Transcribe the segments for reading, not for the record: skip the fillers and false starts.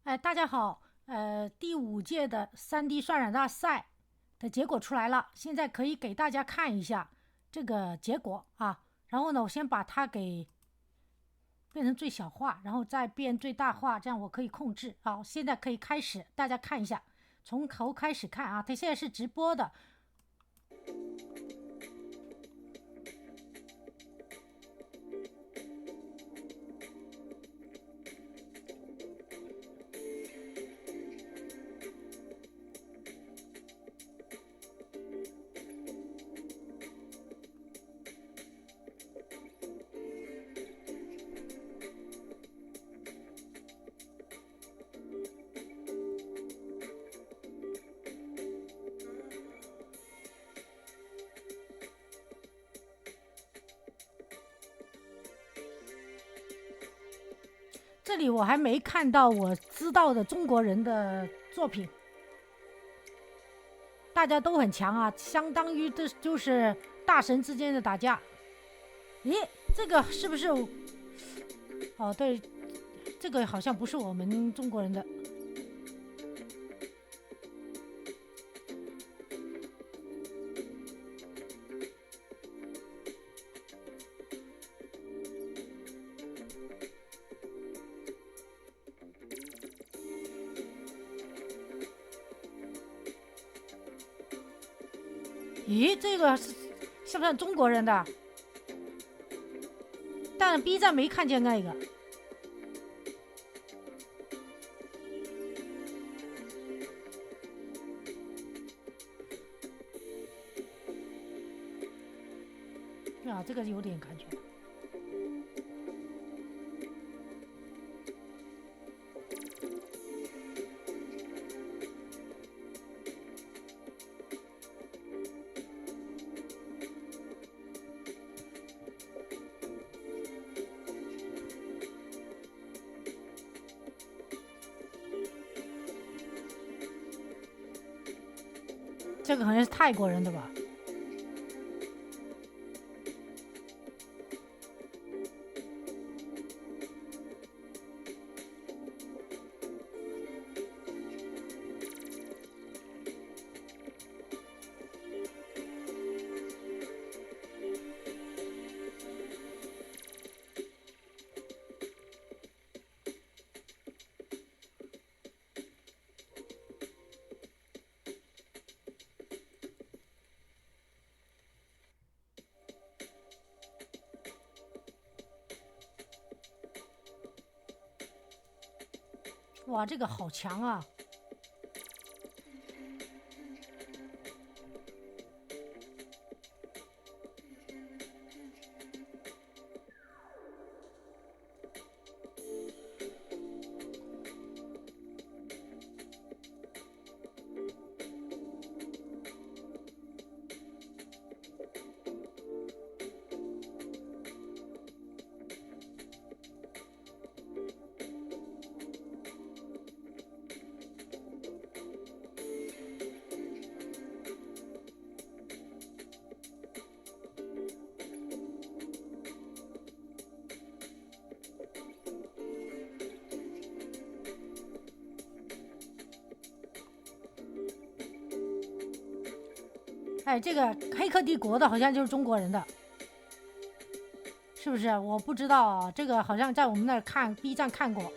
大家好，第5届的3D 渲染大赛的结果出来了，现在可以给大家看一下这个结果啊。然后呢，我先把它给变成最小化，然后再变最大化，这样我可以控制。好，现在可以开始，大家看一下，从头开始看啊。它现在是直播的。这里我还没看到我知道的中国人的作品，大家都很强啊，相当于这就是大神之间的打架。咦，这个是不是？哦，对，这个好像不是我们中国人的。咦，这个是不是中国人的？但 B 站没看见那个。啊，这个有点感觉。这个好像是泰国人的吧？哇，这个好强啊！哎，这个《黑客帝国》的好像就是中国人的，是不是？我不知道啊，这个好像在我们那儿看 B 站看过。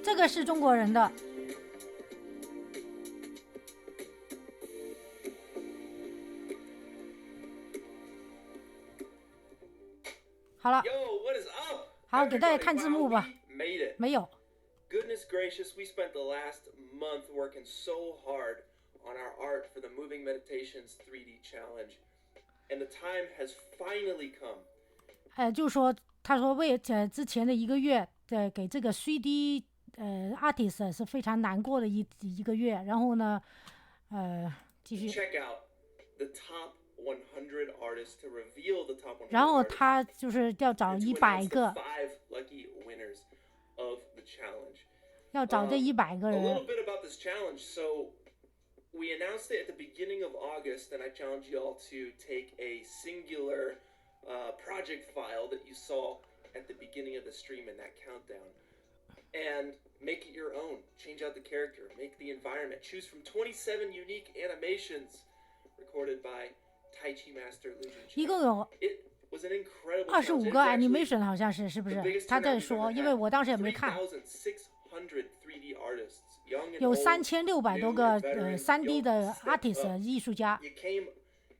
这个是中国人的。好了。好，给大家看字幕吧。没有。Goodness gracious, we spent the last month working so hard on our art for the Moving Meditations 3D challenge, and the time has finally come. 就是说，他说为之前的1个月，给这个 3D artist 是非常难过的一个月。然后呢，继续。Check out the top 100 artists to reveal the top 100. 然后他就是要找100个。5 lucky winners of the challenge. 要找这100个人。A little bit about this challenge. So we announced it at the beginning of August, and I challenged you all to take a singular project file that you saw at the beginning of the stream in that countdown, and make it your own. Change out the character, make the environment. Choose from 27 unique animations recorded by Tai Chi Master Liu Junqian. 一共有。It was an incredible 25个 animation 好像是不是？他在说，因为我当时也没看。有3600多个3D 的 artist 艺术家。You came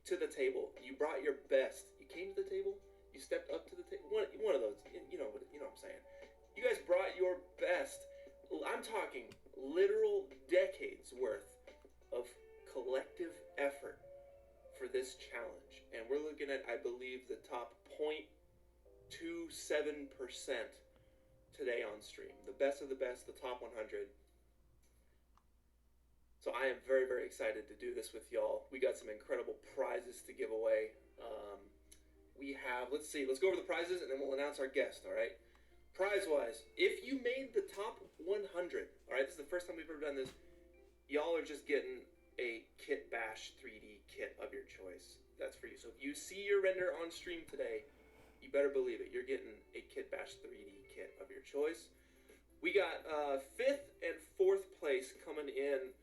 to the table. You brought your best. You came to the table. You stepped up to the table. One of those. You know what I'm saying. You guys brought your best. I'm talking literal decades worth of collective effort for this challenge, and we're looking at, I believe, the top 0.27% today on stream. The best of the best, the top 100. So I am very, very excited to do this with y'all. We got some incredible prizes to give away. We have, let's go over the prizes and then we'll announce our guest, all right? Prize-wise, if you made the top 100, all right, this is the first time we've ever done this, y'all are just getting a Kit Bash 3D kit of your choice. That's for you. So if you see your render on stream today, you better believe it. You're getting a Kit Bash 3D kit of your choice. We got 5th and 4th place coming in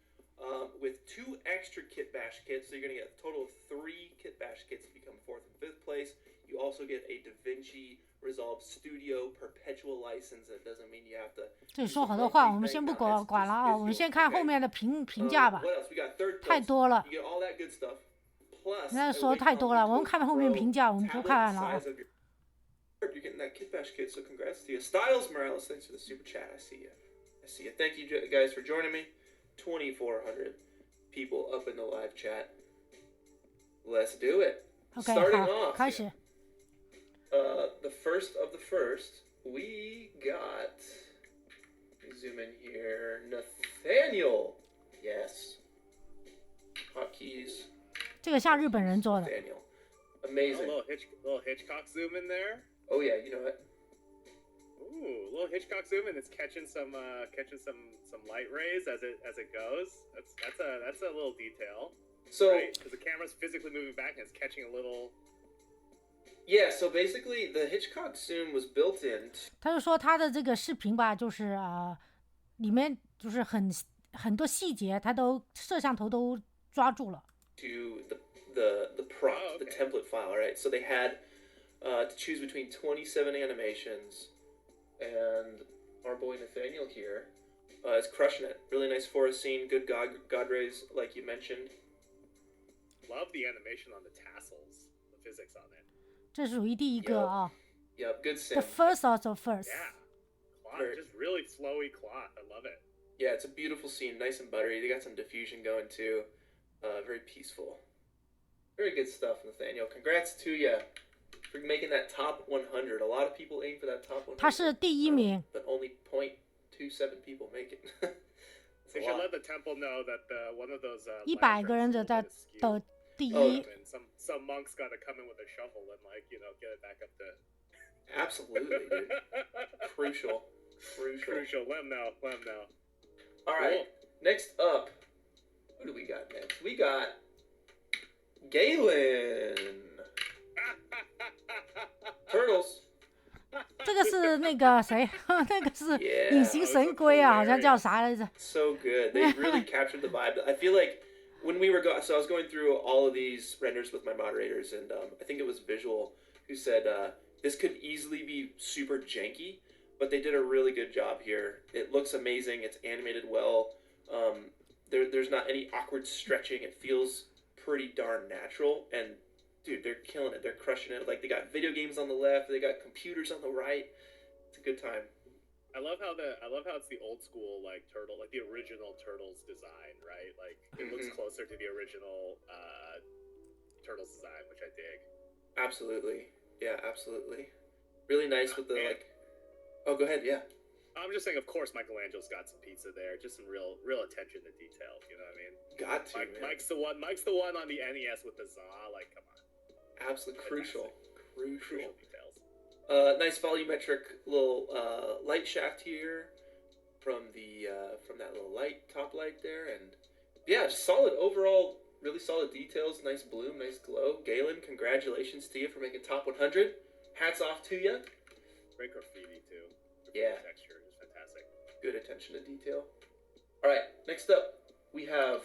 with 2 extra Kit Bash kits. So you're going to get a total of 3 Kit Bash kits to become 4th and 5th place. You also get a DaVinci Resolve Studio perpetual license. That doesn't mean you have to. 这说好多话，我们先不管了啊，我们先看后面的评价吧。太多了。那说太多了，我们看后面评价，我们不看了啊。You're getting that Kit Bash kit, so congrats to you. Styles Morales, thanks for the super chat. I see you. Thank you guys for joining me. 2,400 people up in the live chat. Let's do it. Okay, Starting off. 开始。The first of the first, we got. Zoom in here. Nathaniel. Yes. Hotkeys. 这个像日本人做的。Nathaniel. Amazing. Little Hitchcock zoom in there. Oh yeah, you know it. Ooh, little Hitchcock zoom in. It's catching some light rays as it goes. That's a little detail. So because the camera's physically moving back and it's catching a little. Yeah, so basically the Hitchcock zoom was built in. 他就说他的这个视频吧，就是里面就是很多细节，他都摄像头都抓住了。To the prop, the template file, right? So they had to choose between 27 animations, and our boy Nathaniel here is crushing it. Really nice forest scene, good god rays, like you mentioned. Love the animation on the tassels, the physics on it. 这属于第一个啊。Yep, good sim. The first also first. Yeah, cloth, just really flowy cloth. I love it. Yeah, it's a beautiful scene, nice and buttery. They got some diffusion going too. Very peaceful. Very good stuff, Nathaniel. Congrats to you for making that top 100. A lot of people aim for that top 100. 他是第一名。But only 0.27 people make it. They should let the temple know that one of those 100个人的第一。Some monks got to come in with a shovel and get it back up to. Absolutely, dude. Crucial. Let them know. All right. Next up, who do we got next? We got Galen. Turtles. 这个是那个谁？那个是隐形神龟啊，好像叫啥来着 ？So good. They really captured the vibe. I feel like when we were so I was going through all of these renders with my moderators, and I think it was Visual who said this could easily be super janky, but they did a really good job here. It looks amazing. It's animated well. There's not any awkward stretching. It feels pretty darn natural, and dude, they're killing it. They're crushing it. Like, they got video games on the left, they got computers on the right. It's a good time. I love how it's the old school like turtle, like the original Turtles design, right? Like it looks closer to the original Turtles design, which I dig. Absolutely. Yeah, absolutely. Really nice with the like. Oh, go ahead. Yeah. I'm just saying, of course, Michelangelo's got some pizza there. Just some real attention to detail. You know what I mean? Got to. Mike's the one on the NES with the za. Like, come on. Absolutely crucial details. Nice volumetric little light shaft here from that little top light there, and yeah, just solid overall. Really solid details. Nice bloom. Nice glow. Galen, congratulations to you for making top 100. Hats off to you. Great graffiti too. Yeah. Texture is fantastic. Good attention to detail. All right, next up we have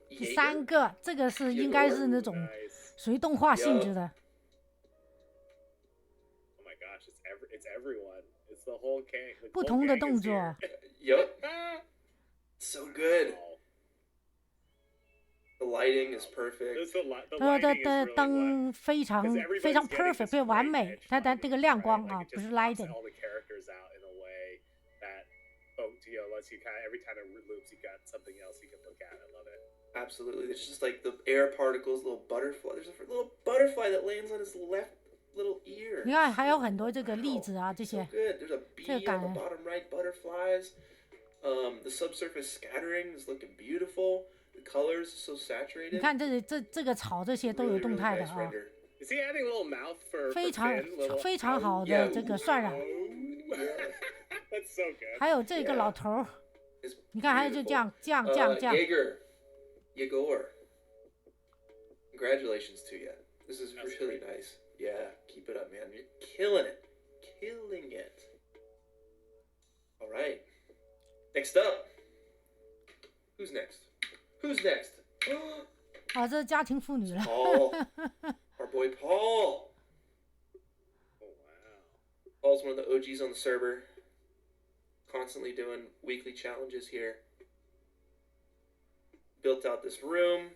第三个，这个是应该是那种属于动画性质的。Oh my gosh, it's everyone. It's the whole gang. 不同的动作。Yup. So good. The lighting is perfect. 的灯非常 perfect， 非常完美。它的这个亮光啊，不是 lighting。Lets you kind of, every time it loops, you got something else you can look at. I love it. Absolutely. It's just like the air particles, little butterfly. There's a little butterfly that lands on his left little ear. 你看，还有很多这个例子啊，这些。So good. There's a bee on the bottom right, butterflies. The subsurface scattering is looking beautiful. The colors so saturated. 你看这个草这些都有动态的啊。Is he adding a little mouth for 非常好的这个渲染。That's so good. 还有这个老头儿，你看，还有就这样。Yegor. Congratulations to you. This is really nice. Yeah, keep it up, man. You're killing it. Killing it. All right. Next up. Who's next? 啊，这是家庭妇女了。Paul. Our boy Paul. Oh, wow. Paul's one of the OGs on the server. Constantly doing weekly challenges here. Built out this room.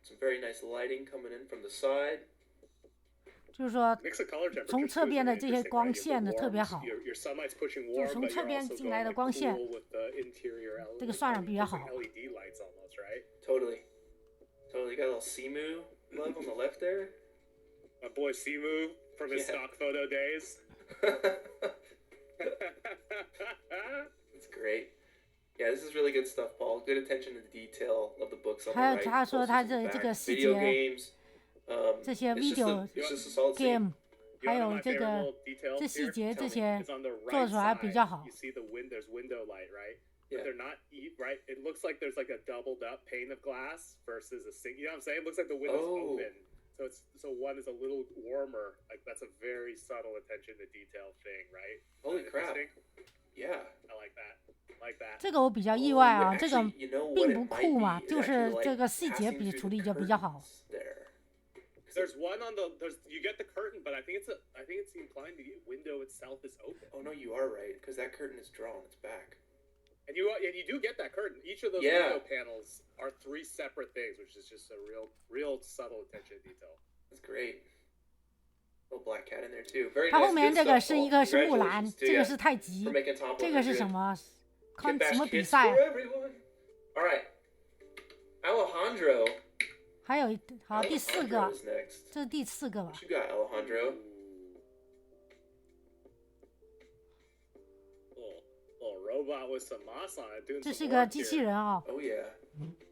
Some very nice lighting coming in from the side. 就是说，从侧边的这些光线呢特别好，就从侧边进来的光线，这个渲染比较好。Totally. Got a little Simu love on the left there. My boy Simu from his stock photo days. That's great. Yeah, this is really good stuff, Paul. Good attention to the detail of the books on the right. 还有他说他这个细节，这些 video game， 还有这个这细节这些做出来比较好。 You see there's window light, right? But they're not right. It looks like there's like a doubled up pane of glass versus a single. You know what I'm saying? It looks like the window's open. So one is a little warmer. Like that's a very subtle attention to detail thing, right? Holy crap! Yeah, I like that. Like that. 这个我比较意外啊，这个并不酷嘛，就是这个细节处理就比较好。There's one on the you get the curtain, but I think it's implying the window itself is open. Oh no, you are right because that curtain is drawn. It's back. And you do get that curtain. Each of those window panels are 3 separate things, which is just a real subtle attention to detail. That's great. Little black cat in there too. Very nice. 它后面这个是一个是木兰，这个是太极，这个是什么？看什么比赛？All right, Alejandro. 还有好第4个，这是第4个吧 ？What you got, Alejandro? Robot with some moss on it doing 这是一个机器人啊。Oh yeah.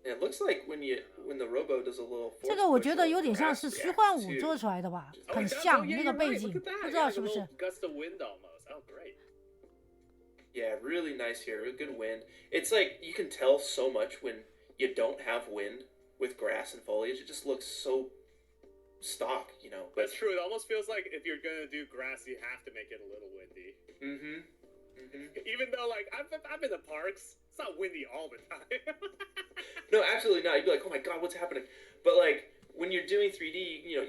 It looks like when the robo does a little. 这个我觉得有点像是虚幻五做出来的吧，很像那个背景，不知道是不是。Yeah, really nice here. Really good wind. It's like you can tell so much when you don't have wind with grass and foliage. It just looks so stock, you know. That's true. It almost feels like if you're gonna do grass, you have to make it a little windy. Even though, like, I've been to parks, it's not windy all the time. No, absolutely not. You'd be like, oh my god, what's happening? But like when you're doing 3D, you know,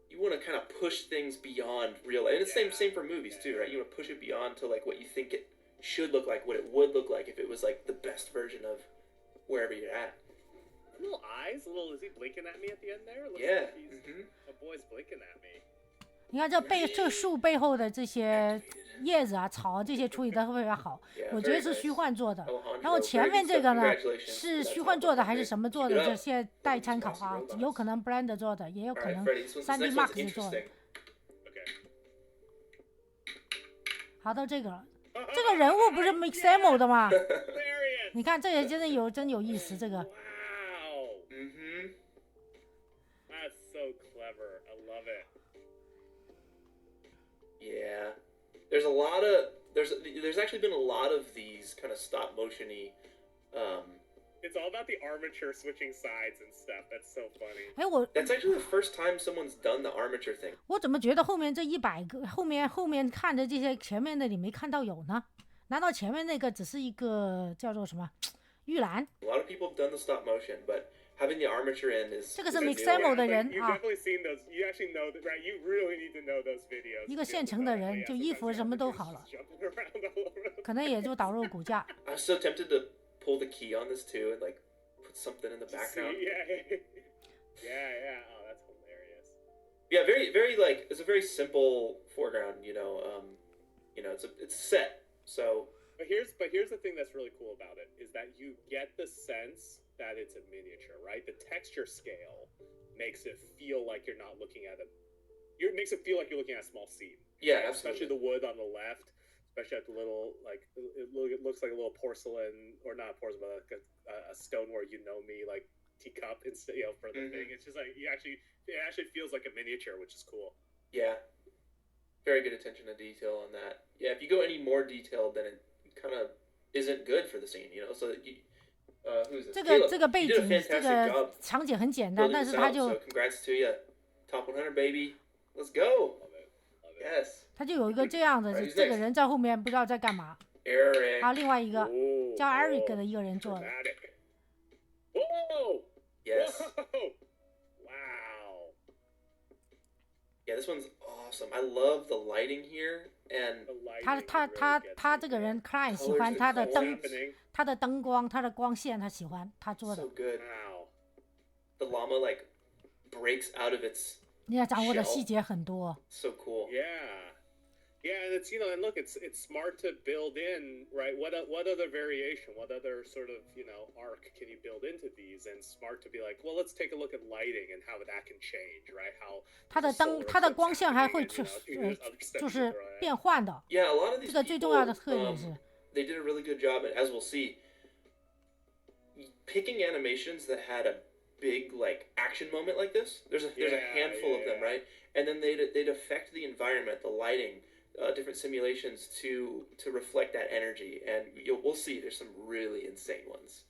you want to kind of push things beyond real, and it's same for movies too, right? You want to push it beyond to like what you think it should look like, what it would look like if it was like the best version of wherever you're at. Little eyes, is he blinking at me at the end there? Looks yeah. Like my boy's blinking at me. 你看这树背后的这些叶子啊、草啊这些处理的特别好，我觉得是虚幻做的。然后前面这个呢是虚幻做的还是什么做的？这些待参考啊，有可能 Blender 做的，也有可能 3D Max 做的。好，到这个了，这个人物不是 Mixamo 的吗？你看这也真有意思，这个。Wow. That's so clever. I love it. Yeah. There's actually been a lot of these kind of stop motion-y. It's all about the armature switching sides and stuff. That's so funny. That's actually the first time someone's done the armature thing. 我怎么觉得后面这100个后面看的这些前面的你没看到有呢？难道前面那个只是一个叫做什么预览 ？A lot of people have done the stop motion, but having the armature in is 这个是 Mixamo 的人 You've 啊， definitely seen those. You actually know that, right? You really need to know those videos. 一个现成的人，就衣服什么都好了， Jumping around all over the 可能也就导入骨架。 I was so tempted to pull the key on this too and like put something in the background. Yeah. Oh, that's hilarious. Yeah, very like it's a very simple foreground. It's set. So. But here's the thing that's really cool about it is that you get the sense that it's a miniature, right? The texture scale makes it feel like you're not looking at it makes it feel like you're looking at a small scene. Yeah, right? absolutely. Especially the wood on the left, especially at the little like it looks like a little porcelain or not porcelain, but like a stoneware me like teacup instead, for the thing. It's just like it actually feels like a miniature, which is cool. Yeah, very good attention to detail on that. Yeah, if you go any more detailed, then it kind of isn't good for the scene, So who's this? 这个背景，这个场景很简单，但是他就 So congrats to you, top 100 baby, let's go. Yes. 他就有一个这样的，这个人在后面不知道在干嘛。 Eric. 还有另外一个叫 Eric 的一个人做的。 Whoa! Yes. Wow. Yeah, this one's awesome. I love the lighting here and 他这个人 Klein 喜欢他的灯光，他的光线他喜欢他做的。 so good. Wow. The llama like breaks out of its 你要掌握的细节很多。 So cool. Yeah, and it's and look, it's smart to build in, right? What other variation, what other sort of arc can you build into these? And smart to be like, well, let's take a look at lighting and how that can change, right? How 它的光线还会就是变换的。 Yeah, a lot of these 这个最重要的特点是 they did a really good job, and as we'll see, picking animations that had a big like action moment like this. There's a handful of them, right? And then they'd affect the environment, the lighting. Different simulations to reflect that energy, and we'll see. There's some really insane ones.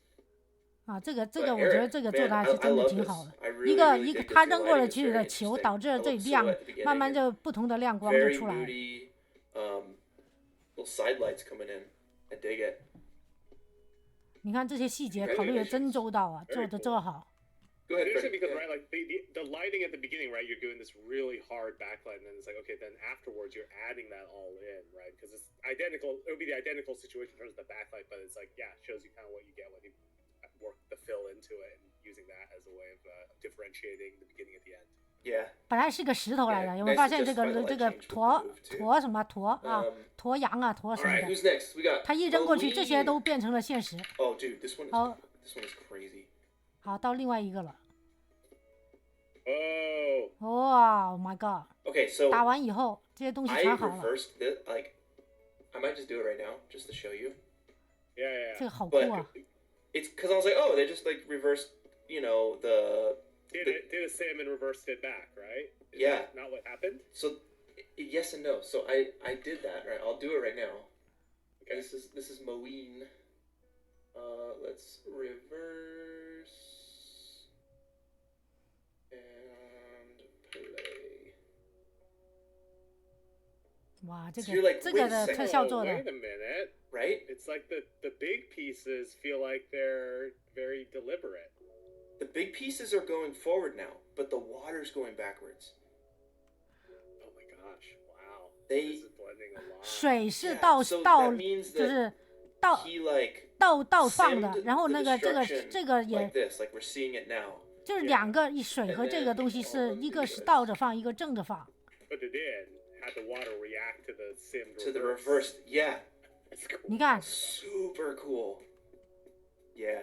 啊，这个我觉得这个做的还是真的挺好的。一个他扔过去的球导致了这里亮，慢慢就不同的亮光就出来了。 Little side lights coming in. I dig it. 你看这些细节考虑的真周到啊，做的这么好。 Go ahead, Especially because right, like the lighting at the beginning, right? You're doing this really hard backlight, and then it's like, okay, then afterwards you're adding that all in, right? Because it's identical. It would be the identical situation in terms of the backlight, but it's like, yeah, it shows you kind of what you get when you work the fill into it and using that as a way of differentiating the beginning and the end. Yeah. 本来是个石头来的，有没有发现这个驼什么驼啊，驼羊啊，驼什么的？ Who's next? We got. 他一扔过去，这些都变成了现实。 Oh, dude, this one is crazy. 好，到另外一个了。 Oh. Oh my god. Okay, so 打完以后，这些东西全好了。 I reversed this. Like, I might just do it right now, just to show you. Yeah. 这个好酷啊！ It's because I was like, oh, they just like reversed, the. Did a Sam and reversed it back, right? Is Yeah. that not what happened? So, yes and no. So I did that, right? I'll do it right now. Okay. This is Moeen. Let's reverse and play. 哇，这 So you're 个 like, 这 wait 个 a 的 second. 特效做 Wait 的， a minute. Right? It's like the big pieces feel like they're very deliberate. The big pieces are going forward now, but the water's going backwards. Oh my gosh! Wow. They- This is blending a lot. 水是 Yeah, 倒 so 倒 that means 就 that 是倒 he like 倒放的， simmed 然后 the 那个 destruction 这个也 like this, like we're seeing it now. 就是两个，水和这个东西是一个是倒着放，一个正着放。put it in had the water react to the sim to the reverse. Yeah. That's cool. 你看， Super cool. Yeah.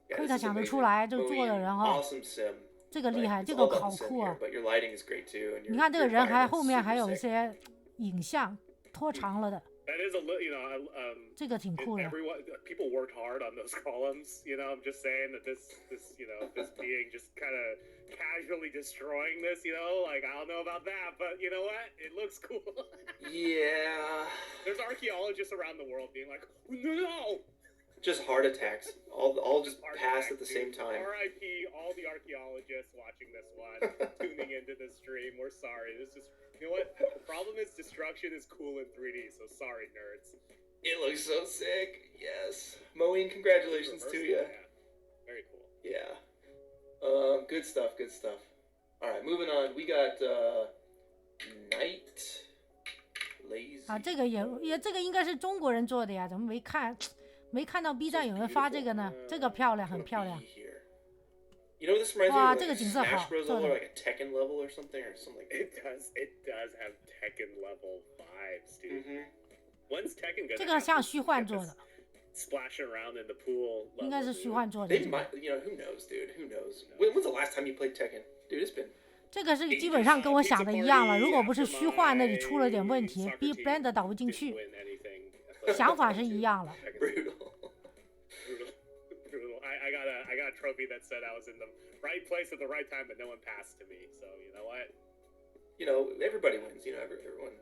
可以他想得出来，这个做的人哈， Awesome sim. 这个厉害， Like, 这 it's 个 all about 好 the sim 酷 here, 啊！ but your lighting is great too, and 你 your, 看这个 your 人还 environment's 后面 super 还有一 sick. 些影像拖长了的， That is a little, you know, 这个挺酷的。 everyone, people worked hard on those columns. You know, I'm just saying that this, you know, this being just kind of casually destroying this. You know, like I don't know about that, but you know what? It looks cool. Yeah. There's archaeologists around the world being like, no. Just heart attacks. All just Heart pass attack, at the dude. same time. R.I.P. all the archaeologists watching this one, tuning into the stream. We're sorry. This is, you know what? The problem is destruction is cool in 3D. So sorry, nerds. It looks so sick. Yes. Moeen, congratulations to you. Yeah. Very cool. Yeah. Good stuff. Good stuff. All right, moving on. We got Night Lazy. 啊，这个也这个应该是中国人做的呀，怎么没看到 B 站有人发这个呢？这个漂亮，很漂亮。 You know what this reminds me 哇， of? 这 Like 个 a 景色 Smash 好， Bros. 做 level, 的。 or like a Tekken level or something like that. It does have Tekken level vibes, dude. Mm-hmm. When's Tekken gonna 这个像 have 虚幻做的， splashing around in the pool? 应该是虚幻做的。 They might, you know, who knows, dude? Who knows? When's the last time you played Tekken? Dude, it's been 这个是基本上跟我想的一样了。如果不是虚幻那里出了点问题 ，B Blend 导不进去，想法是一样了。brutal. I got a trophy that said I was in the right place at the right time, but no one passed to me. So you know what? You know, everybody wins. You know, everyone.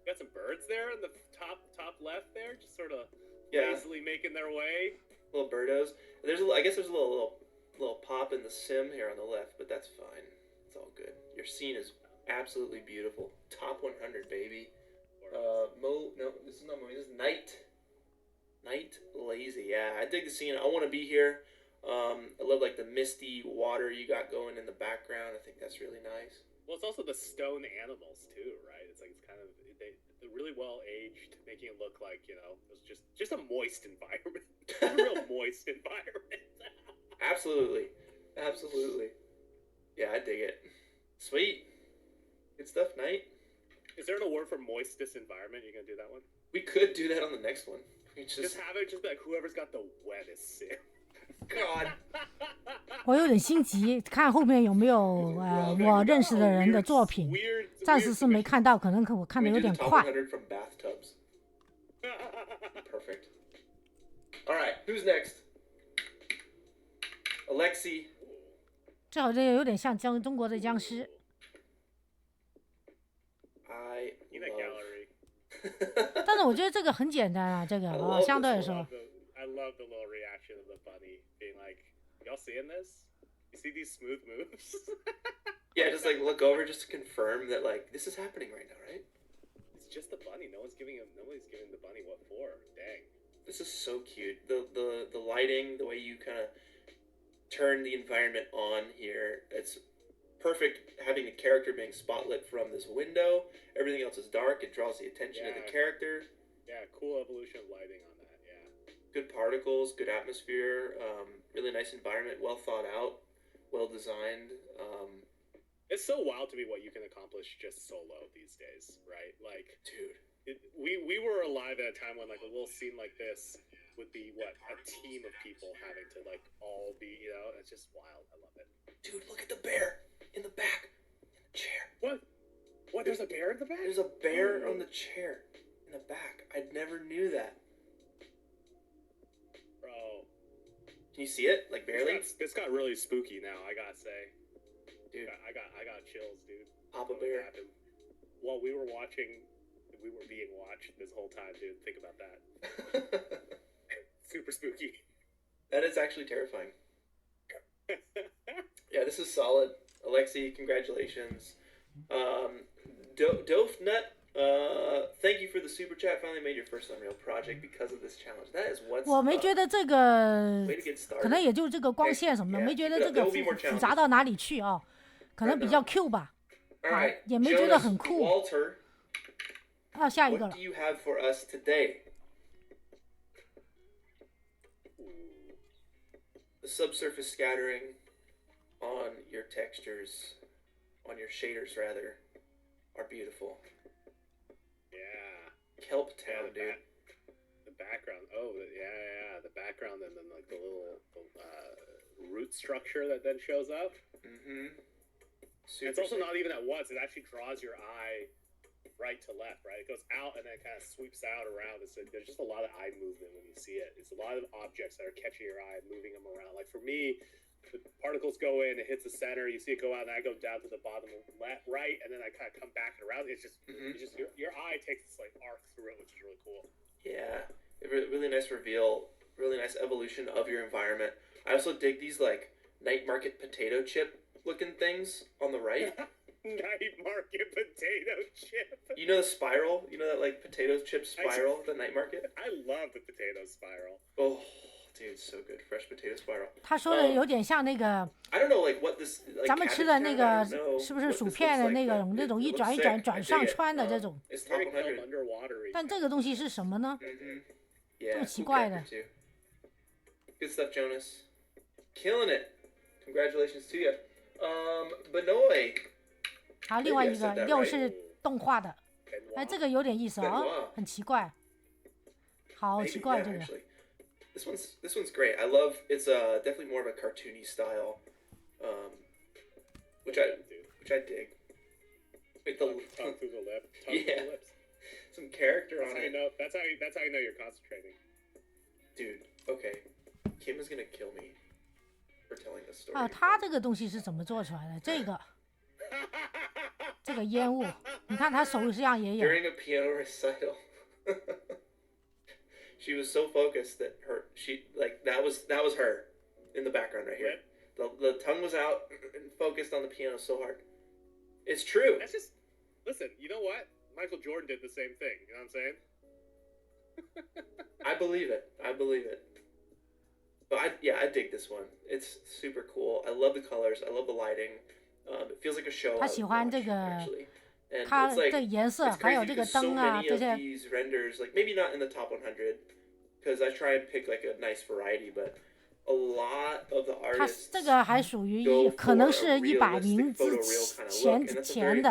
Got some birds there in the top left there, just sort of Yeah. lazily making their way. Little birdos. I guess there's a little pop in the sim here on the left, but that's fine. It's all good. Your scene is absolutely beautiful. Top 100, baby. No, this is not Mo. This is Night Lazy. Yeah, I dig the scene. I want to be here. I love like the misty water you got going in the background. I think that's really nice. Well, it's also the stone animals too, right? It's like it's kind of they're really well aged, making it look like, you know, it's just a moist environment, a real moist environment. Absolutely. Yeah, I dig it. Sweet. Good stuff, Night. Is there an award for moistest environment? You gonna do that one? We could do that on the next one. We Just have it just be like whoever's got the wettest sim. God. 我有点心急，看后面有没有我认识的人的作品，暂时是没看到，可能我看的有点快。 100 from bathtubs. Perfect. All right, who's next? Alexi. 这好像有点像中国的僵尸。 I In that gallery. 但是我觉得这个很简单啊，这个相对来说。 I love the little reaction of the bunny being like, "Y'all seeing this? You see these smooth moves?" Yeah, just like look over just to confirm that like this is happening right now, right? It's just the bunny. Nobody's giving the bunny what for. Dang. This is so cute. The lighting, the way you kind of turn the environment on here, it's perfect. Having the character being spotlit from this window, everything else is dark. It draws the attention of the character. Yeah, cool evolution of lighting on that. Yeah. Good particles, good atmosphere, really nice environment, well thought out, well designed. It's so wild to me what you can accomplish just solo these days, right? Like, Dude, we were alive at a time when like a little scene like this would be what a team of people having to like all be, you know, it's just wild. I love it. dude, look at the bear in the back, in the chair. What? There's a bear in the back? There's a bear on the chair in the back. I never knew that. Bro. Can you see it? Like barely? This got really spooky now, I gotta say. Dude, I got chills, dude. Papa What Bear. happened? While we were watching, we were being watched this whole time, dude. Think about that. Super spooky. That is actually terrifying. Yeah, this is solid. Alexi, congratulations. Doof Nut, thank you for the super chat. Finally made your first Unreal project because of this challenge. That is what's 我没觉得这个 Way to get started. 可能也就这个光线什么的， Yeah, 没觉得这个 there will be more 复杂到哪里去啊，可能比较 Q 吧。 All right, 也没觉得很 Jonas 酷。 Walter, 下一个 what 了 do，you have for us today? The subsurface scattering on your textures. on your shaders rather are beautiful. Yeah. Kelp Town, dude. The background. Oh, yeah. The background and then like the little root structure that then shows up. Mm-hmm. It's also not even at once. It actually draws your eye right to left, right? It goes out and then kind of sweeps out around. There's just a lot of eye movement when you see it. It's a lot of objects that are catching your eye and moving them around. Like for me, the particles go in, it hits the center, you see it go out, and I go down to the bottom left, right, and then I kind of come back and around. It's just your eye takes this like arc through it, which is really cool. Yeah, really nice reveal, really nice evolution of your environment. I also dig these like night market potato chip looking things on the right. Night market potato chip. You know the spiral? You know that like potato chip spiral, the night market? I love the potato spiral. Oh, dude, so good. Fresh potato spiral. 他说的有点像那个 I don't know like what this like 咱们吃的那个是不是薯片的那个那种一转一转转上穿的这种？ It's top 100. 但这个东西是什么呢？ Yeah, 这么奇怪的。 Good stuff, Jonas. Killing it. Congratulations to you. Benoit. 还有另外一个又是动画的，哎，这个有点意思啊，很奇怪，好奇怪这个。This one's great. I love. It's definitely more of a cartoony style, which I dig. Wait, tongue through the lip. Tongue through the lips. Some character on it. That's how you know you're concentrating. Dude, okay. Kim is gonna kill me for telling this story. 啊，他这个东西是怎么做出来的？这个烟雾，你看他手上也有。During a piano recital, she was so focused that that was her in the background right here. The tongue was out and focused on the piano so hard. It's true. That's just listen. You know what? Michael Jordan did the same thing. You know what I'm saying? I believe it. But I dig this one. It's super cool. I love the colors. I love the lighting. It feels like a show. 他喜欢这个，他的颜色还有这个灯啊，这些。These renders, like maybe not in the top 100, because I try and pick like a nice variety, but a lot of the artists. 他这个还属于可能是100名之前的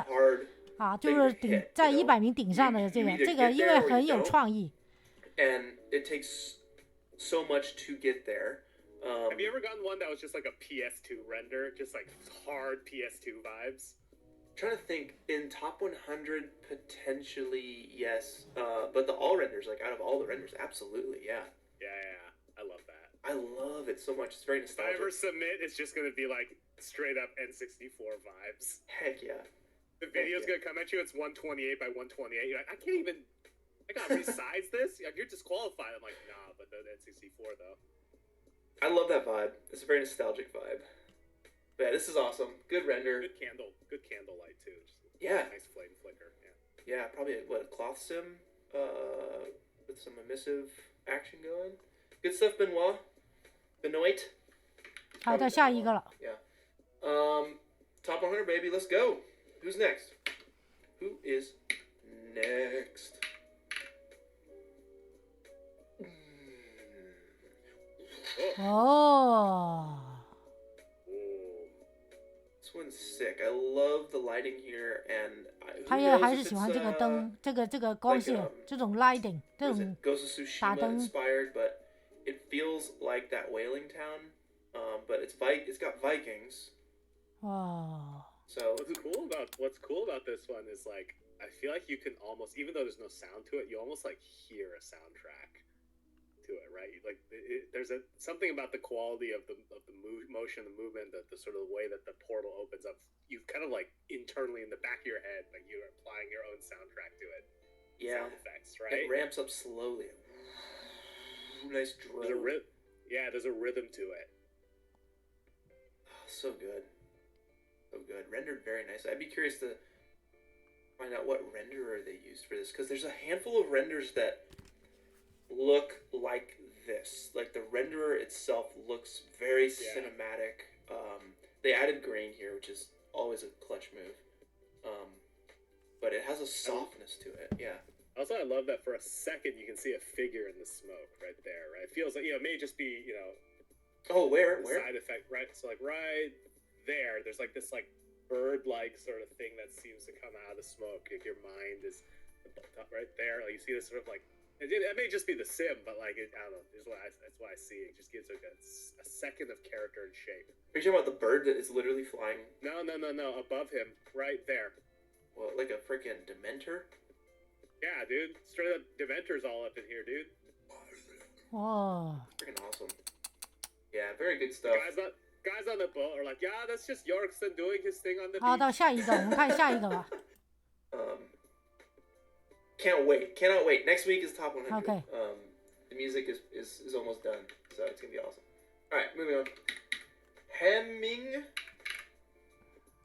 啊，就是在100名顶上的这个，因为很有创意。And it takes so much to get there. Have you ever gotten one that was just like a PS2 render, just like hard PS2 vibes? I'm trying to think. In top 100, potentially yes. But the all renders, like out of all the renders, absolutely, yeah. Yeah. I love that. I love it so much. It's very nostalgic. If I ever submit, it's just gonna be like straight up N64 vibes. Heck yeah. The video's gonna come at you. It's 128 by 128. You're like, I can't even. I gotta resize this. You're disqualified. I'm like, nah, but the N64 though. I love that vibe. It's a very nostalgic vibe. But yeah, this is awesome. Good render. Good candlelight too. Just nice flame flicker. Yeah, probably a cloth sim with some emissive action going. Good stuff, Benoit. 好，到下一个了。Yeah. Top 100, baby. Let's go. Who's next? Who is next? Oh. This one's sick. I love the lighting here, and 他也还是喜欢这个灯，这个光线，这种 lighting， 这种打灯。 inspired, but it feels like that whaling town, but it's got Vikings. Oh. So what's cool about this one is like I feel like you can almost, even though there's no sound to it, you almost like hear a soundtrack to it, right? Like there's something about the quality of the motion, the movement, the sort of way that the portal opens up. You kind of like internally in the back of your head, like you're applying your own soundtrack to it. Yeah. Sound effects, right? It ramps up slowly. Nice drone. There's a rhythm to it. Oh, so good. So good. Rendered very nice. I'd be curious to find out what renderer they used for this, because there's a handful of renders that look like this. Like the renderer itself looks very cinematic. They added grain here, which is always a clutch move. But it has a softness to it. Yeah. Also, I love that for a second you can see a figure in the smoke right there, right? It feels like, it may just be, Oh, where? Side effect, right? So like right there's like this like bird-like sort of thing that seems to come out of the smoke. Like your mind is right there. Like you see this sort of like it may just be the sim, but like I don't know. That's what I see. It just gives like a second of character and shape. Are you talking about the bird that is literally flying? No. Above him, right there. What, like a freaking Dementor? Yeah, dude. Straight up Dementors all up in here, dude. Oh. Freaking awesome. Yeah, very good stuff. Guys on the boat are like, yeah, that's just Yorkson doing his thing on the 好，到 beach. 下一个，我们看下一个吧。Cannot wait. Next week is top 100. Okay. The music is almost done, so it's gonna be awesome. All right, moving on. Hemming.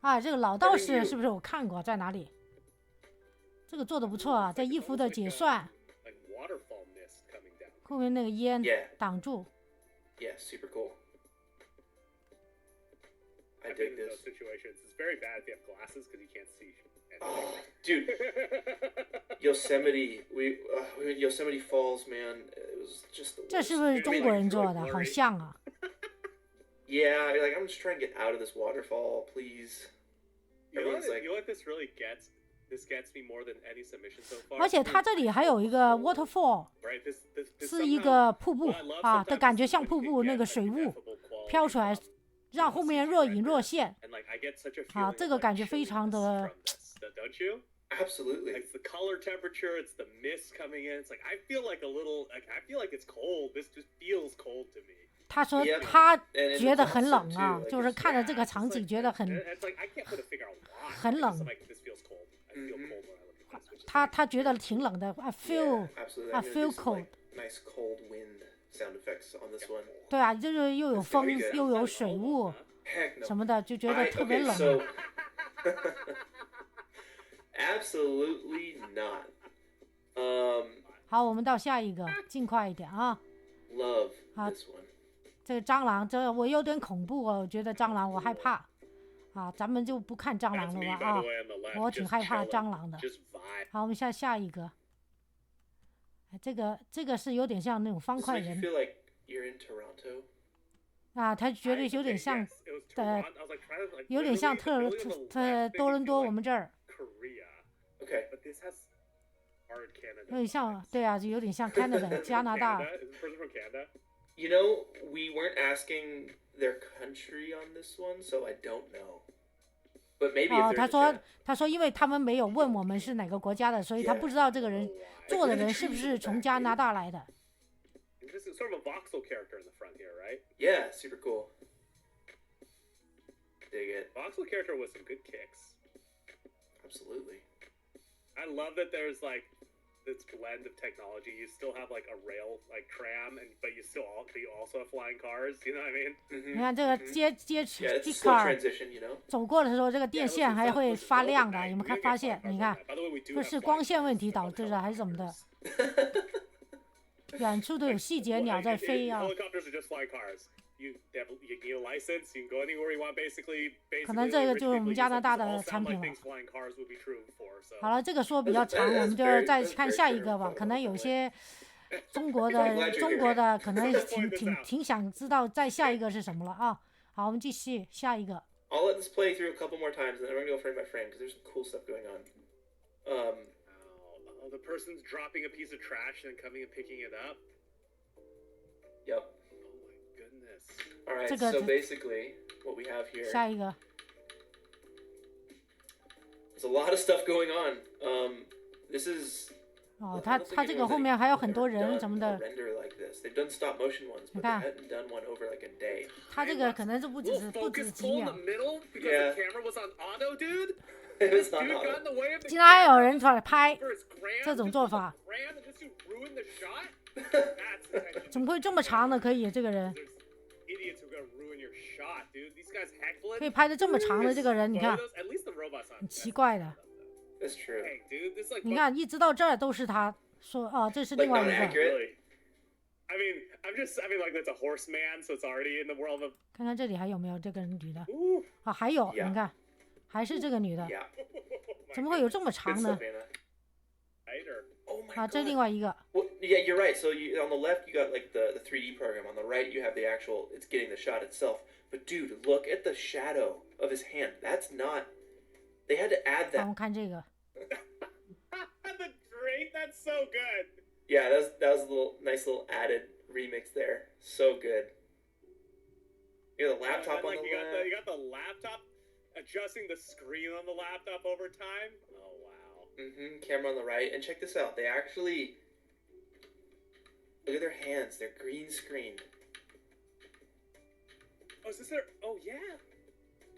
啊，这个老道士是不是我看过？在哪里？这个做的不错啊，在衣服的解算， Like waterfall mist coming down. 后面那个烟 Yeah. 挡住。 Yeah, super cool. I I've been dig in those this. situations. It's very bad if you have glasses because you can't see. Oh, dude, Yosemite. We went Yosemite Falls, man. It was just the 这 worst. 是不是中国人做的？好像啊。 Yeah, you're like, I'm just trying to get out of this waterfall, please. You know Everyone's like, what this really gets? This gets me more than any submission so far. 而且它这里还有一个 waterfall， Right? This 是一 somehow- 个瀑布 what I love 啊 sometimes 的感觉， is 像 when 瀑 you 布 get 那个 like 水雾 ineffable quality 飘出来， from 让后面若隐若现。 And like I get such a 啊， feeling 这 of 个 like 感觉非常 chilliness 的 from this, don't you? absolutely. Like it's the color temperature, it's the mist coming in. It's like I feel like a little like I feel like it's cold. This just feels cold to me. 他说 Yeah. 他 And 觉得很冷 it's 啊 awesome，too，就是看着这个 Yeah, 场 it's 景 like- 觉得 and 很 it's like I can't put a figure on why. 很 It's 冷 just like this feels cold. I feel Mhm. cold when I look at this. which is 他觉得挺冷的。I feel Yeah, absolutely. I I'm gonna feel do some, cold. like, nice cold wind sound effects on this one. 对啊，就是又有风 Very good. 又有水雾 Heck no. 什么的，就觉得特别 okay, 冷。 so absolutely not. 好，我们到下一个，尽快一点啊。 Love 好。 this one. 这个蟑螂，这我有点恐怖哦，我觉得蟑螂我害怕。啊，咱们就不看蟑螂 That's 了 me, 吧 by 啊 the，way, on the left. 我挺 just 害怕 chilling, 蟑螂的。 Just vibe. 好，我们下一个。哎这个是有点像那种方 Does 块 it make you 人 feel like you're in Toronto? 啊，他觉得有点 Okay, 像 yes, it was 的 Toronto. I was like, trying to, like, 有点像 literally on the left, 多伦 makes 多 me 我们这儿， like Korea. Okay. But this has hard Canada. 有点像，对啊，就有点像 Canada 加拿大。 Canada? Is the person from Canada? You know, we weren't asking their country on this one, so I don't know. But maybe 哦， if 他 there's a 说 chat. 他说因为他们没有问我们是哪个国家的，所以他 Yeah. 不知道这个人 Oh, wow. 做的人是不是从加拿大来的。 This is sort of a voxel character in the front here, right? Yeah, super cool. Dig it. Voxel character with some good kicks. Absolutely. I love that there's like this blend of technology. You still have like a rail like tram, but you also have flying cars. You know what I mean? 你看这个接 Yeah, it's a 这 slow car transition, you know? 走过的时候，这个电 Yeah, 线还 listen, 会 listen, 发 listen, 亮的， overnight, 有没有 we 看 get 发 flying 现？ cars 你看 overnight. By the way, we do 不 have 是 flying 光线 cars. 问题 Don't 导致 tell 的，还是怎么的？ us. 远处都有细节 Well, 鸟在 it- 飞啊。 Helicopters are just flying cars. You need a license. You can go anywhere you want. Basically, 可能这个 rich 就是我 people 们 use 加 them. 拿大 These all 的产 sound 品 like 了。 things flying cars would be true for. So 好了，这个说比较长，我们就再看下一个吧。可能有些中国的可能挺想知道再下一个是什么了啊。好，我们继续下一个。 I'll let this play through a couple more times, and then we're going to go frame by frame, because there's some cool stuff going on. Oh, the person's dropping a piece of trash and then coming and picking it up. Yep. Oh my goodness. All right, 这个 so basically, what we have here, 下一个 there's a lot of stuff going on. This is... 哦， I 他 don't think 他这个 anyone's 后面还有 ever 很多人 done 什么 a 的， render like this. They've done stop motion ones, but they 你看。 hadn't done one over like a day. 他这个可能是不止 Little 不止 focus 几 pull in 秒 the。middle because Yeah. the camera was on auto, dude. It This was not dude got in auto. the way of the 竟然还有人出来 camera 拍， for his gram. 这种 Just 做 for the 法。 gram and just to ruin the shot. That's attention. 怎么会这么长呢？可以这个人 There's idiots who are gonna ruin your shot, dude. These guys heckling. 可以拍的这么长的这个人，你看 At least the robots on. 很奇怪的。 That's true. Hey, dude, this like. 你看一直到这儿都是他说哦，这是另外一 Like not 个。 accurate. Really? I mean, like that's a horseman, so it's already in the world of. 看看这里还有没有这个女的 Ooh. 啊？还有， Yeah. 你看，还是这个女的， Yeah. 怎么会有这么 Good 长 stuff, 呢？ Anna. Right, or- Oh my 啊，这 god. 另外一个 Well, yeah, you're right. So on the left, you got like the 3D program. On the right, you have the actual. It's getting the shot itself. But dude, look at the shadow of his hand. That's not. They had to add 好，我 that. 们看这个， The great, that's so good. Yeah, that was a nice little added remix there. So good. You got the laptop on the left. You got the laptop adjusting the screen on the laptop over time. Oh wow. Camera on the right, and check this out. They actually look at their hands. They're green screened. Oh, is this their? Oh yeah.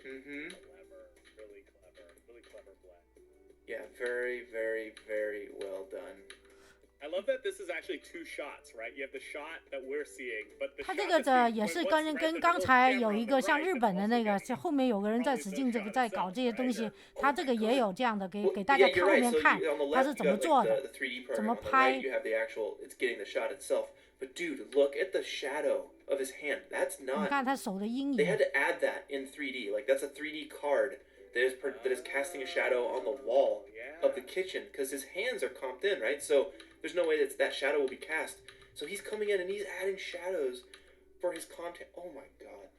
Mm-hmm. Clever, really clever blend. Yeah, very, very, very well done. I love that this is actually two shots, right? You have the shot that we're seeing, but the 它 shot 这个 that's 的 being- 也是 what's 跟 right, 跟 there's a 刚 little 才 camera 有 on 一 the 个像 right 日 that's 本的 also 那个， getting 像后面有个人在 probably 使 the 劲这个 shot 在搞 itself, 这些东 right? 西 And-，它这个也有这样的，给 Well, 给大家 yeah, 看 you're 后 right. 面 So 看 on the 它 left, 是 you 怎么 got 做 like 的。 the 3D 怎 program. 么 On the 拍。 right, you have the actual. It's getting the shot itself. But dude, look at the shadow of his hand. That's 你 not. 看他手的阴 They 影 had，to add that in 3D. Like that's a 3D card that is casting a shadow on the wall of the kitchen because his hands are comped in, right? So there's no way that shadow will be cast. So he's coming in and he's adding shadows for his content. Oh my god.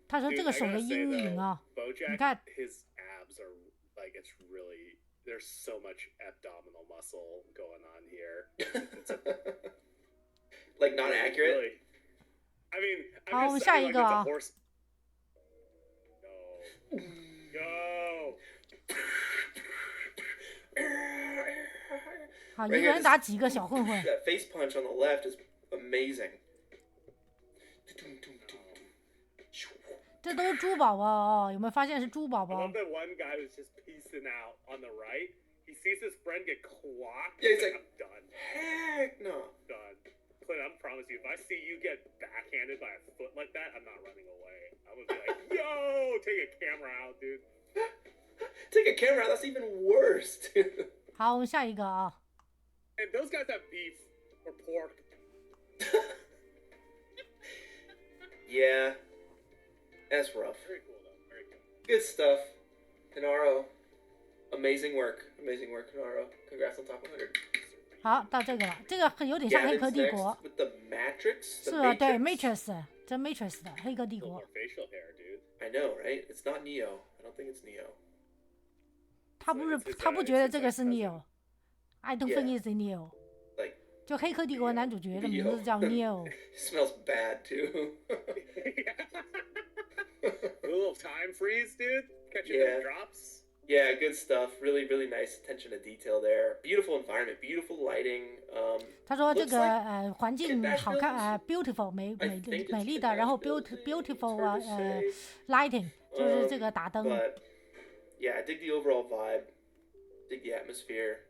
他说 Dude, 这个 I 手的 gotta say 阴影 though, 啊， Bojack, 你看 his abs are like it's really there's so much abdominal muscle going on here. Like not Really, accurate. really. I mean, 好，我 I'm 们 just 下 saying 一 like 个 it's a 啊， horse. Go. 好，一 Right 个 here, 人打几个小混混， That face punch on the left is amazing. 这都是珠宝宝哦，有没有发现是珠宝 I 宝 love？that one guy was just piecing out on the right. He sees his friend get clocked. Yeah, he's like, I'm done. Heck no. Done. Clint, I promise you, if I see you get backhanded by a foot like that, I'm not running away. I'm gonna be like, yo, take a camera out, dude. Take a camera out. That's even worse, dude. 好，我们下一个啊， And those guys have beef or pork. Yeah. That's rough. Very cool, though. Very cool. Good stuff. Hinaro. Amazing work. Amazing work, Hinaro. Congrats on top 100. 好，到这个了，这个很有点像黑客 Gavin's 帝国 next，with the Matrix. 是 The 吧？对 Matrix. ，Matrix，这 Matrix 的黑客帝 A little 国 more，facial hair, dude. I know, right? It's not Neo. I don't think it's Neo. 他不是 It's his, 他不觉得这个 it's 是 his Neo，I don't think it's Neo。 Like 就黑客帝国男主角的名字叫 Neo， smells bad too. A little time freeze, dude. Catching Yeah. the drops. Yeah, good stuff. Really, really nice attention to detail there. Beautiful environment, beautiful lighting. 他说这 Looks 个 like 环境 Kidnapped 好看 Villains? beautiful 美 I 美 think it's 美丽的， Kidnapped 然后 Villains. It's beautiful hard to say. lighting 就是这个打灯。 But yeah, I dig the overall vibe. Dig the atmosphere.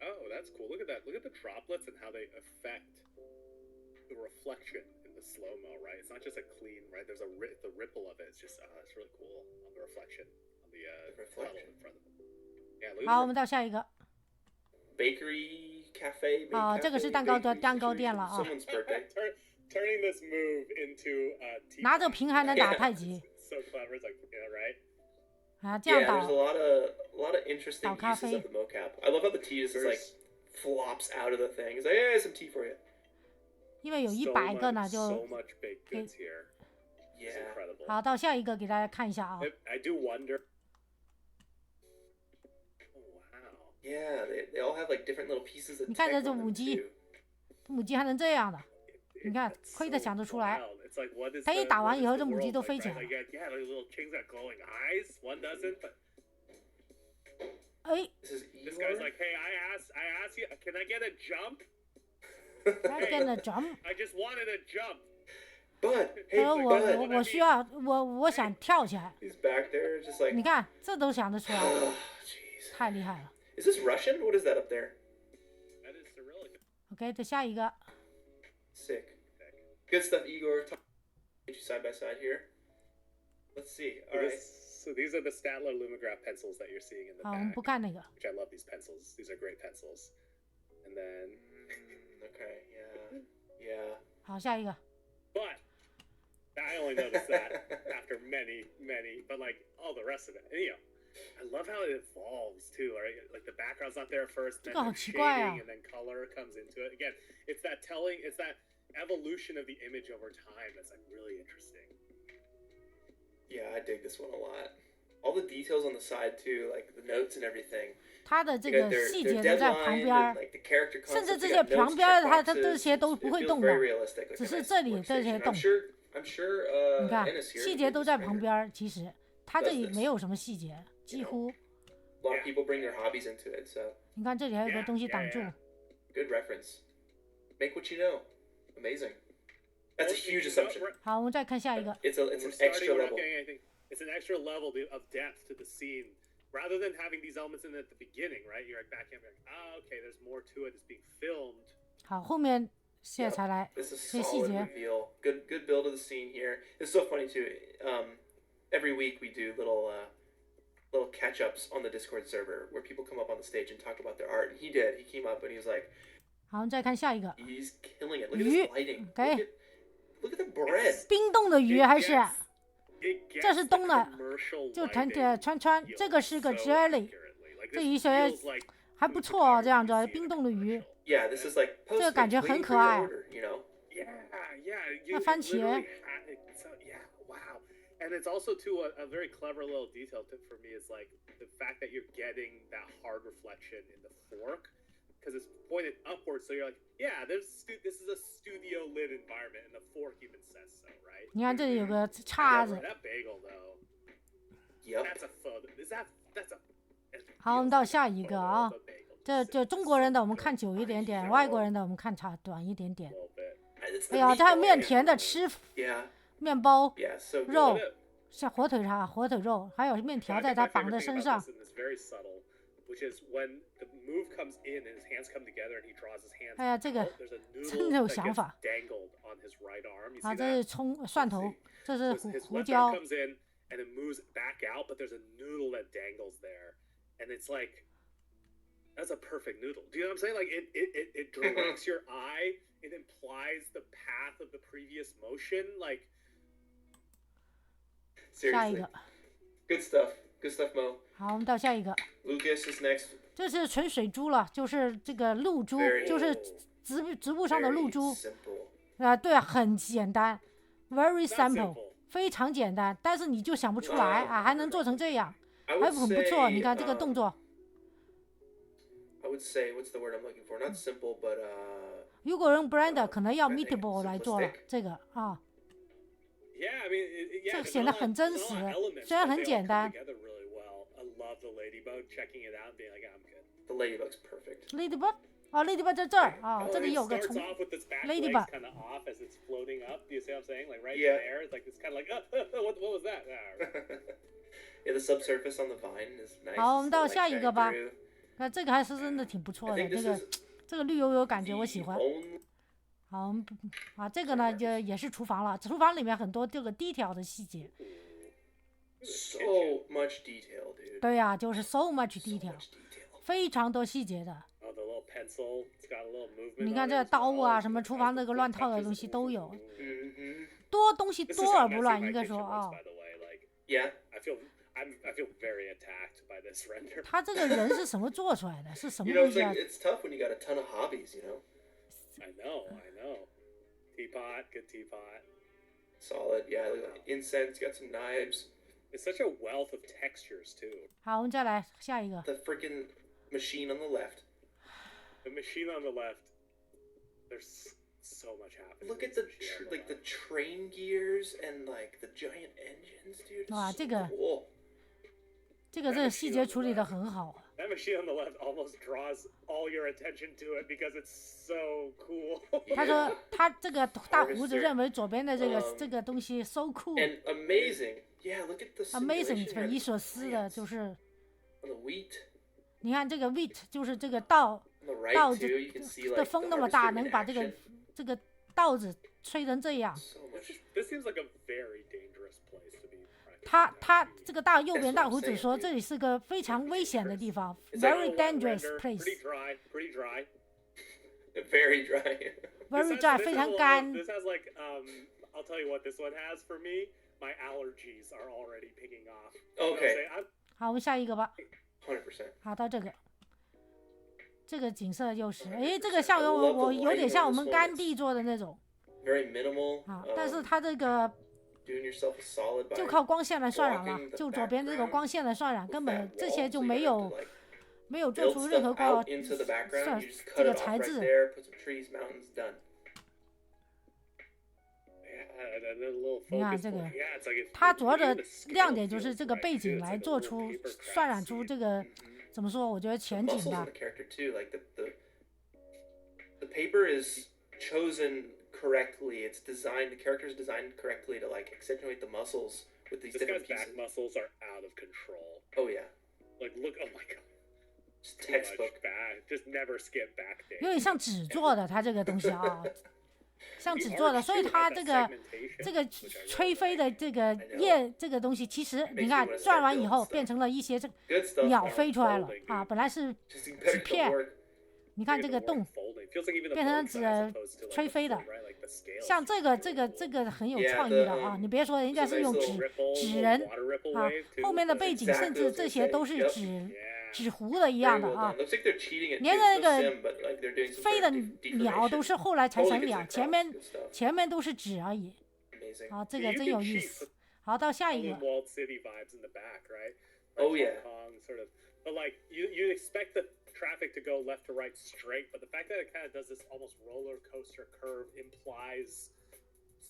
Oh, that's cool. Look at that. Look at the droplets and how they affect the reflection in the slow-mo, right? It's not just a clean, right? There's the ripple of it. It's just, it's really cool on the reflection, on the puddle reflection. in front of them. Yeah, look 好，我 at 们到下一个。 Bakery, cafe, maid 哦，这个 cafe, 是蛋糕 bakery 蛋糕店了 situation. 啊。 Someone's birthday. turning this move into tea 拿着 time. 瓶还能打太极 So clever. It's like, yeah, right? 啊，这样 Yeah, there's a 倒。 lot of interesting 倒咖 uses 啡 of the mocap. I love how the tea just like There's- flops out of the thing. It's like, hey, some tea for you. 因为有 So 100个呢， much, 就 so much baked goods here. It's Yeah. incredible. 好，到下一个给大家看一下啊。 I do wonder. Oh, wow. Yeah, they all have like different little pieces of 你看 tech 这是 on them 母鸡 too. 母鸡还能这样的， It- 你看 it's 亏得 so 想得出来。 wild. It's like, what is 它一 the- 打 what 完 is 以后， the 这母鸡 world 都 like, 飞 right? 起来了。 Like, yeah, those little kings got glowing eyes. One doesn't, but 哎， This is this guy's Eeyore? like, hey, I asked you, can I get a jump? 他跟着 jump。 I just wanted a jump. Bud, 他 hey, 说 Bud. 我需要我想跳起来。 He's back there, just like. 你看这都想得出来， Oh, jeez. 太厉害了。 Is this Russian? What is that up there? That is Cyrillic. OK，这下一个。 Sick. Good stuff, Igor. Get you side by side here. Let's see. All right. So these are the Statler Lumograph pencils that you're seeing in the 好，我们 back, 不看那个。 which I love these pencils. These are great pencils. And then, Okay. Yeah. Yeah. 好，下一个。 but I only noticed that after many, but like all the rest of it. And, you know, I love how it evolves too, right? Like the background's not there first, then 这个好 there's 奇怪啊。 shading, and then color comes into it. Again, it's that telling, it's that evolution of the image over time that's like really interesting. Yeah, I dig this one a lot. All the details on the side too, like the notes and everything. 它的这个细节都在旁边，甚至这些旁边它这些都不会动的，只是这里这些动。你看，细节都在旁边，其实它这里没有什么细节，几乎。你看这里还有个东西挡住。Good reference. Make what you know. Amazing. That's a huge assumption. 好，我们再看下一个。It's an extra level. It's an extra level of depth to the scene. Rather than having these elements in at the beginning, right? You're like back in, like, oh, okay, there's more to it. It's being filmed. 好，后面现在才来这细节。Good build of the scene here. It's so funny too. Every week we do little catch-ups on the Discord server where people come up on the stage and talk about their art. And he did. He came up and he was like, 好，我们再看下一个。 He's killing it. Look at this lighting. Look at the bread. 冰冻的鱼还是？这是冻的，就团穿，这个是个 jelly， 这鱼学还不错哦，这样子冰冻的鱼，这个感觉很可爱。那番茄。And it's also too a very clever little detail for me is like the fact that you're getting that hard reflection in the fork because it's pointed upwards, so you're like, yeah, this is a studio lit environment, and the fork even says so, right? 你看这里有个叉子。That bagel though, that's a photo. That's a. 好，我们到下一个啊。这中国人的我们看久一点点，外国人的我们看短一点点。哎呀，这还有面甜的吃。面包、肉，像火腿肉，还有面条在他绑在身上。哎呀，这个真的有想法。啊，这是蒜头，这是胡椒。That's a perfect noodle. Do you know what I'm saying? Like it directs your eye. It implies the path of the previous motion. Like. 下一个 ，Good stuff, Mo. 好，我们到下一个。Lucas is next. 这是纯水珠了，就是这个露珠，就是植物上的露珠。啊，对啊，很简单 ，very simple， 非常简单，但是你就想不出来啊，还能做成这样，还很不错。你看这个动作。I would say what's the word I'm looking for? Not simple, but 如果用 Blender 可能要 Meatball 来做了这个啊。这个显得很真实，虽然很简单。Ladybug， 哦 ，Ladybug 在这儿啊，这里有个虫 ，Ladybug。好，我们到下一个吧。那这个还是真的挺不错的，这个绿油油感觉我喜欢。好，啊，这个呢就也是厨房了。厨房里面很多这个detail的细节。So much detail, dude. 对呀，就是 so much detail， 非常多细节的。你看这刀啊，什么厨房那个乱套的东西都有。东西多而不乱，应该说啊。Yeah, I feel very attacked by this render. 他这个人是什么做出来的？是什么东西啊 ？It's tough when you got a ton of hobbies, you know. I know. Teapot, good teapot. Solid, yeah. Look at incense, got some knives. It's such a wealth of textures too. 好，我们再来下一个。The freaking machine on the left. The machine on the left. There's so much happening. Look at the the train gears and like the giant engines, dude. 哇，这个 cool. 这个细节处理得很好。That machine on the left almost draws all your attention to it because it's so cool. 他说他这个大胡子认为左边的这个东西 so cool. And amazing. Yeah, look at the amazing 匪夷所思的，就是。The wheat. 你看这个 wheat 就是这个稻子的风那么大，能把这个稻子吹成这样。This seems like a very dangerous place to be. 他这个右边大胡子说这里是个非常危险的地方 ，very dangerous place。Pretty dry. Very dry. Very dry， 非常干。This has like I'll tell you what this one has for me. My allergies are already picking off. Okay. 好，我们下一个吧。100%. 好，到这个景色就是，哎，这个像我有点像我们甘地做的那种。very minimal. 啊，但是它这个 Doing yourself a solid by 就靠光线来渲染 blocking 了， the 就左边这个 background 光线的渲染， with 根本 that 这 wall. 些就 So 没 you're 有 gonna have to, like, 没有做 build 出任 stuff 何光 out into the background. 算 You just 这 cut 个 it 材 off right 质。 there, put some trees, mountains, done. And then a little 你看 focus 这个 point. Yeah, it's like if 它主要的 the scale 亮点就是这 feels 个 right, 背 too. 景 It's 来 like a 做 little 出 paper craft 渲染出 scene. 这个怎么说？我觉得 The 前景 muscles 吧 in the。character too, like the paper is chosen correctly. It's designed. The character is designed correctly to like accentuate the muscles with these This different guy's back pieces. muscles are out of control. Oh yeah, Like, look, oh my god. just Too much textbook. back. Just never skip back 有 day. 点像纸做的，它这个东西啊，像 The 纸做的， arch 所以 too, 它 like 这 that 个 segmentation, 这个 which I really 吹飞 like. 的这个 know. 叶这个东西，其实你看 Makes me wanna 转 start 完以 building 后 stuff. 变成了一些这 Good stuff. 鸟 man. 飞出来了 folding, 啊， dude. 本来是 Just better 纸 don't 片， work. 你看 Even 这 the 个 word 洞 folding. Feels like even the 变成 both 纸 sides opposed to like 吹 the 飞的 fold, right? Like the scale. 像这个很有 Yeah, 创意 the, 的啊！ um, 你别说人家 it's 是 a nice 用 little 纸 Ripple, 人 water ripple 啊 wave, too. 后面的 The- 背景 Exactly 甚至 what I was 这 gonna 些 say. 都是 Yep. 纸 Yeah. 纸糊的一样 Very 的 well 啊 done.。Looks like they're cheating it 连 too. 那 No 个 sim, but like they're doing some 飞的 sort of 鸟都 deformation. 是后来才 Totally 成 gets 鸟， across. 前面 Good stuff. 都是纸而已 Amazing. 啊，这 So 个 you 真 can 有意 cheat 思 with。好，到下一 all 个 the walled city vibes in the back, right? Oh, Hong yeah. Kong sort of, but like you'd expect the traffic to go left to right straight, but the fact that it kind of does this almost roller coaster curve implies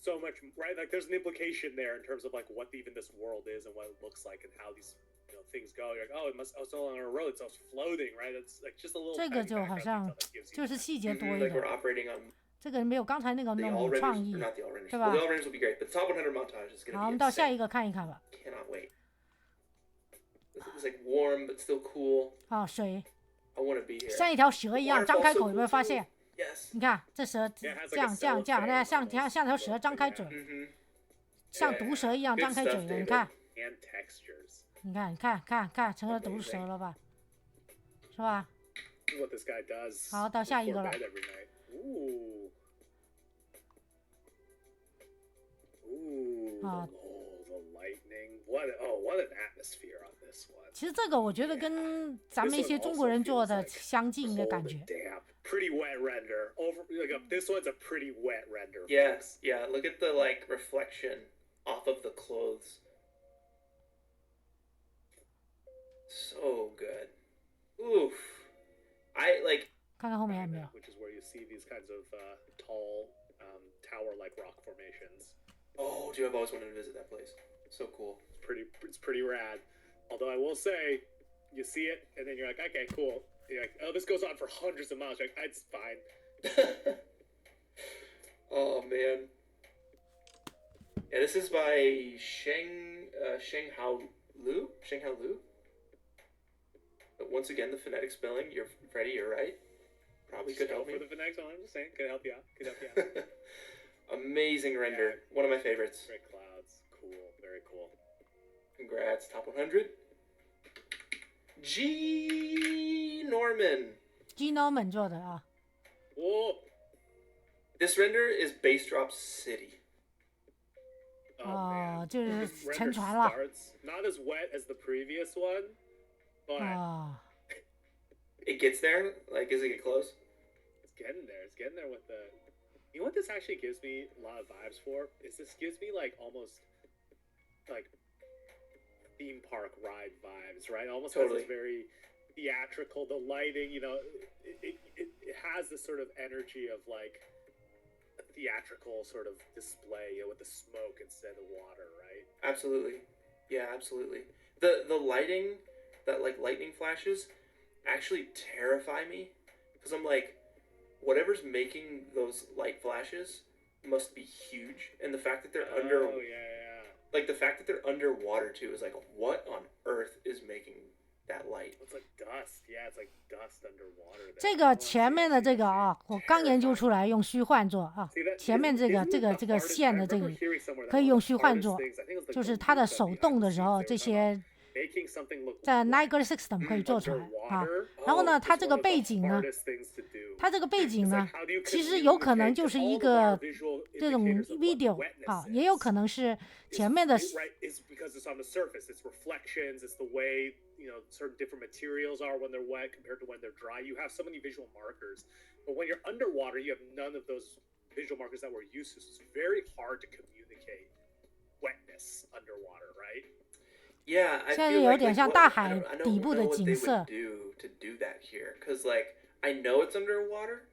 so much, right? Like there's an implication there in terms of like what even this world is and what it looks like and how these things go. You're like, oh, it's all on a road, so it's floating, right? It's like just a little 这个 tiny 就好 background 像 detail that gives you 就是 that. 细节多 Mhm, 一 like we're 点， operating on 这个没有刚才那个 the 那 all 么有创 renders, 意 or。not the all renders. 是 Well, 吧？ the all renders will be great, but the top 100 montage is 好，我 gonna 们 be 到下 insane. 一个看一看吧。 Cannot wait. This is like warm but still cool. 啊，水 I want to be here. 像一条蛇一样张开口，有没有发现？ Yes. 你看这蛇 Yeah, it has 这 like a 样这样这样， cellophane 那像条蛇张开嘴， Mm-hmm. 像毒蛇一样张开嘴的。你看， And textures. 你看，成了毒蛇了吧？是吧？ What this guy does. 好，到下一个 before 了。 bed every night. Ooh. Ooh. Ah. The lightning. What an atmosphere on this one. 其实这个我觉得跟咱们一些中国人做的相近的感觉。 Cold and damp. Pretty wet render. This one's a pretty wet render. Yes. Yeah. Look at the like reflection off of the clothes. So good. Oof. I like. 看看后面有没有？ Which is where you see these kinds of tall, tower-like rock formations. Oh, dude, I've always wanted to visit that place. So cool. It's pretty rad. Although I will say, you see it, and then you're like, okay, cool. You're like, oh, this goes on for hundreds of miles. You're like, it's fine. Oh man. Yeah, this is by Shenghao Lu. But once again, the phonetic spelling. You're Freddie. You're right. Probably could help me. For the next one, I'm just saying, could help you out. Amazing render. One of my favorites. Great clouds. Cool. Very cool. Congrats, top 100. G. Norman. G Norman 做的啊。 Whoa. This render is Bass Drop City. Oh, 哦 man. 就是 This 沉 render 船了 starts not as wet as the previous one, but 啊。 It gets there? Like, does it get close? it's getting there. It's getting there with the. You know what this actually gives me a lot of vibes for? Is this gives me like almost like theme park ride vibes, right? Almost has Totally. this very theatrical. The lighting, it has this sort of energy of like a theatrical sort of display, with the smoke instead of water, right? Absolutely. Yeah, absolutely. The lighting, that like lightning flashes, actually terrify me because I'm like, whatever's making those light flashes must be huge, and the fact that they're under, Oh yeah. like the fact that they're underwater too is like, what on earth is making that light? It's like dust. Yeah, it's like dust underwater. There. 这个前面的这个啊，我刚研究出来用虚幻做啊 See that-，前面这个 isn't 这个 the hardest- 线的 I 这个 remember hearing somewhere that 可以 one 用 of the 虚幻 hardest 做， things, I think it was like 就是 the 它的 behind 手 the 动的 scenes 时候， they 这 were talking 些 about making something look 在 wet Niagara System 可以做出来啊。 underwater. 然后呢， Oh, 它 it's 这 one 个 of the 背景呢， hardest things to do. 它这个背景 It's 呢 like,，how do you 其实有可能 communicate 就是 all 一 of 个 our visual 这种 indicators of what video wetness 啊， is. 也有可能是前面的 Right, it's because it's on the surface. It's reflections. It's the way certain different materials are when they're wet compared to when they're dry. You have so many visual markers, but when you're underwater, you have none of those visual markers that we're used to. So it's very hard to communicate wetness underwater, right? Yeah, I 现在 feel 有 like 点 like 像 what 大 I 海 don't, I 底 don't 部 know 的 what 景 they 色 would。do to do that here, because like I know it's underwater,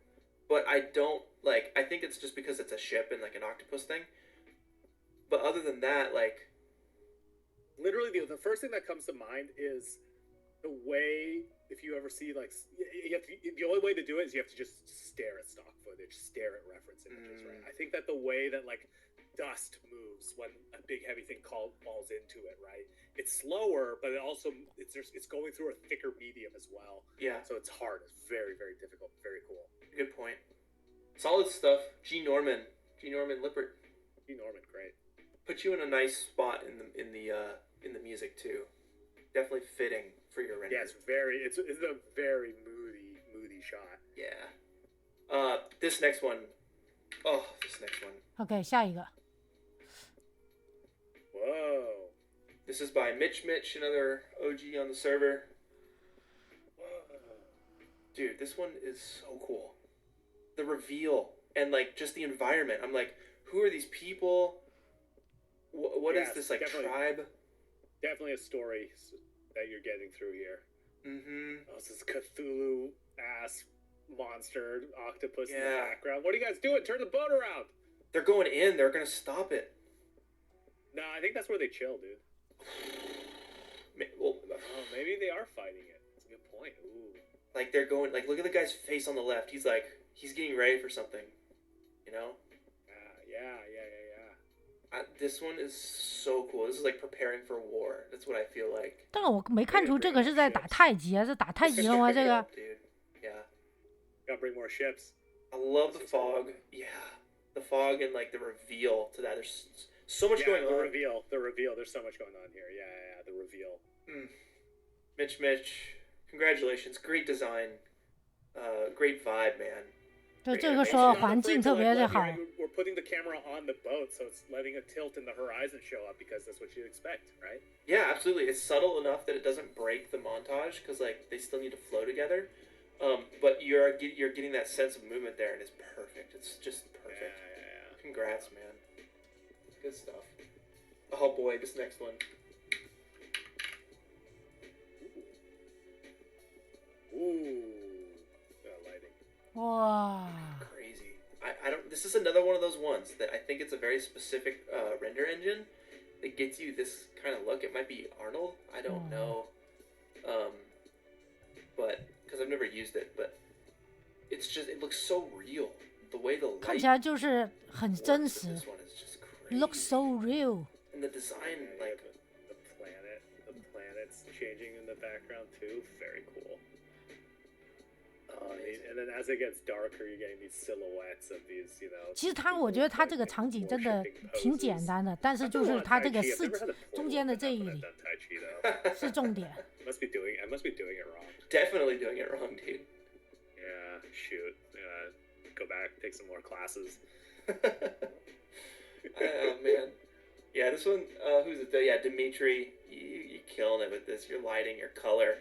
but I don't like. I think it's just because it's a ship and like an octopus thing. But other than that, like Literally, the first thing that comes to mind is the way, if you ever see like you have to, the only way to do it is you have to just stare at stock footage, stare at reference images, right? I think that the way that like dust moves when a big heavy thing falls into it, right? It's slower, but it also it's going through a thicker medium as well. yeah, So it's hard. It's very, very difficult. Very cool. good point. Solid stuff. G Norman Lippert G. Norman, great. put you in a nice spot in the music too. Definitely fitting for your render. Yeah, it's a very moody shot. Yeah. This next one. Oh, this next one. OK， 下一个。 Whoa. This is by Mitch, another OG on the server. Dude, this one is so cool. The reveal and like just the environment. I'm like, who are these people? What is this like tribe? Definitely a story that you're getting through here. Mm-hmm. Oh, this is Cthulhu ass monster octopus in the Yeah. background. What are you guys doing? Turn the boat around. They're going in. They're gonna stop it. No, I think that's where they chill, dude. Well, Oh, maybe they are fighting it. That's a good point. Ooh. like they're going. Like, look at the guy's face on the left. He's like, he's getting ready for something. You know? Yeah. This one is so cool. This is like preparing for war. That's what I feel like. 但是我没看出这个是在打太极啊，是打太极了吗？这个 Dude. Yeah. Gotta bring more ships. I love the fog. Yeah. The fog and like the reveal to that. There's so much going the on. reveal. There's so much going on here. Yeah. The reveal. Mitch, congratulations. Great design. Great vibe, man. 就这个说环境特别的好。 We're putting the camera on the boat, so it's letting a tilt in the horizon show up because that's what you'd expect, right? Yeah, absolutely. It's subtle enough that it doesn't break the montage because like they still need to flow together. But you're getting that sense of movement there, and it's perfect. It's just perfect. Yeah. Congrats, man. Good stuff. Oh boy, this next one. Ooh. Lighting. 哇， Crazy. I don't. This is another one of those ones that I think it's a very specific render engine that gets you this kind of look. It might be Arnold. I don't know. But because I've never used it, but it's just it looks so real. The way the 看 light 起来就是很 works 真 with 实 this one is just crazy.，looks so real。 And the design, like the planet's changing in the background too. Very cool. And then as it gets darker, you're getting these silhouettes of these, you know. 其实我觉得他这个场景真的挺简单的，但是就是他这个中间的这一里是重点。 I must be doing it wrong. definitely doing it wrong, dude. Yeah, shoot. Go back, take some more classes. Oh man. Yeah, this one. Who's it? Yeah, Dimitri. You're killing it with this. Your lighting, your color,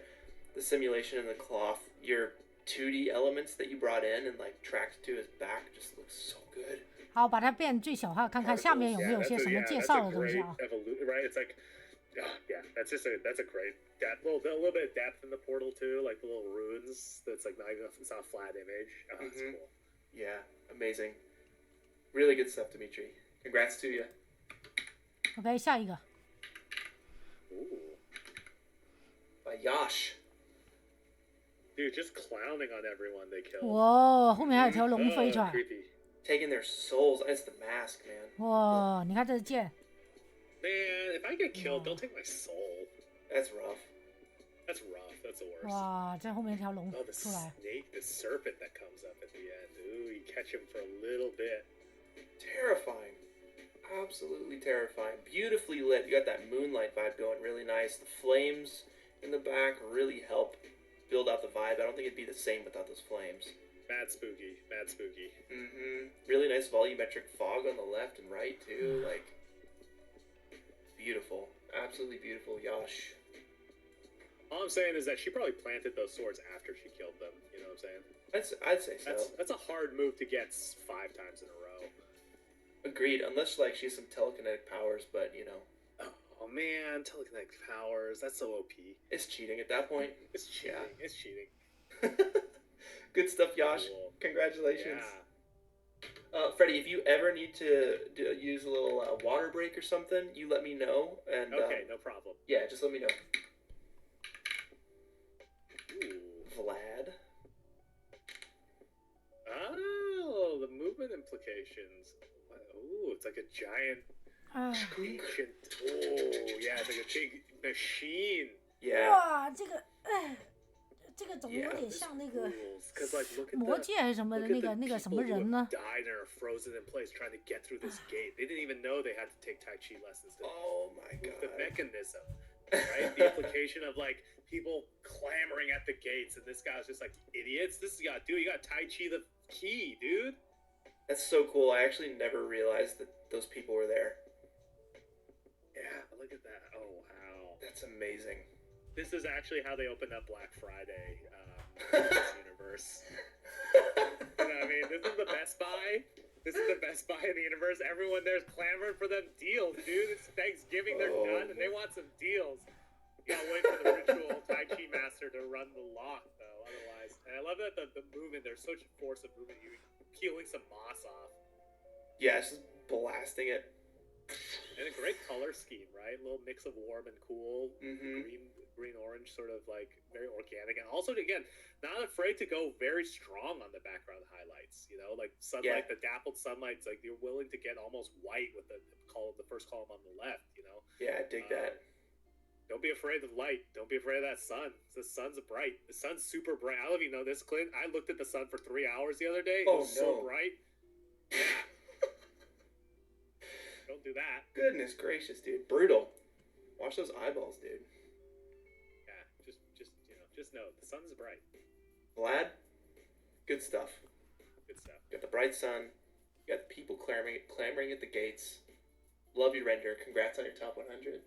the simulation in the cloth, your 2D elements that you brought in and like tracked to his back just looks so good. 好，把它变最小化，看看下面有没有些什么介绍的东西啊。 Right? It's like, that's a great depth. A little bit of depth in the portal too, like the little runes. That's like it's not a flat image. Oh, that's cool. Yeah, amazing. Really good stuff, Dimitri. Congrats to you. OK， 下一个。 Ooh. By Yash. Dude, just clowning on everyone they kill. 哇，后面还有条龙飞出来。 Creepy. Taking their souls. It's the mask, man. 哇，你看这是剑。 Man, if I get killed, don't take my soul. That's rough. That's rough. That's the worst. 哇，这后面一条龙 Oh, the 出来。 snake, the serpent that comes up at the end. Ooh, you catch him for a little bit. Terrifying. Absolutely terrifying. Beautifully lit. You got that moonlight vibe going really nice. The flames in the back really help build out the vibe. I don't think it'd be the same without those flames. Mad spooky. Mad spooky. Really nice volumetric fog on the left and right too. Like, beautiful. Absolutely beautiful. Yash. All I'm saying is that she probably planted those swords after she killed them. You know what I'm saying? I'd say so. That's a hard move to get 5 times in a row. Agreed. Unless like she has some telekinetic powers, but you know. Oh man, telekinetic powers. That's so OP. It's cheating at that point. It's cheating. Yeah. It's cheating. Good stuff, Yash. Cool. Congratulations. Yeah. Freddie, if you ever need to use a little water break or something, you let me know. And okay, no problem. Yeah, just let me know. Ooh. Vlad. Oh, the movement implications. Oh, it's like a giant ancient. Oh, yeah, it's like a big machine. Yeah. 哇，这个怎么有点像那个魔戒还是什么的那个什么人呢 ？Died or frozen in place trying to get through this gate. They didn't even know they had to take Tai Chi lessons. Oh my god. The mechanism, right? The implication of like people clamoring at the gates, and this guy's just like idiots. This is dude, you got Tai Chi the key, dude. That's so cool. I actually never realized that those people were there. Yeah, look at that. Oh wow. That's amazing. This is actually how they opened up Black Friday in this universe. You know what I mean? This is the Best Buy. This is the Best Buy in the universe. Everyone there's clamoring for them deals, dude. It's Thanksgiving, they're done, and they want some deals. You gotta wait for the ritual Tai Chi master to run the lock, though, otherwise. And I love that the movement, there's such force of movement, you're peeling some moss off. Yeah, it's just blasting it. And a great color scheme, right? A little mix of warm and cool, green orange, sort of like very organic, and also again not afraid to go very strong on the background highlights. You know, like sunlight, the dappled sunlight's like you're willing to get almost white with the first column on the left. You know. Yeah, I dig that. Don't be afraid of light. Don't be afraid of that sun. The sun's bright. The sun's super bright. I don't know if you know this, Clint. I looked at the sun for 3 hours the other day. It was so bright. Yeah. Don't do that. Goodness gracious, dude. Brutal. Watch those eyeballs, dude. Just know the sun's bright. Vlad, good stuff. Good stuff. You got the bright sun. You got the people clamoring at the gates. Love your render. Congrats on your top 100.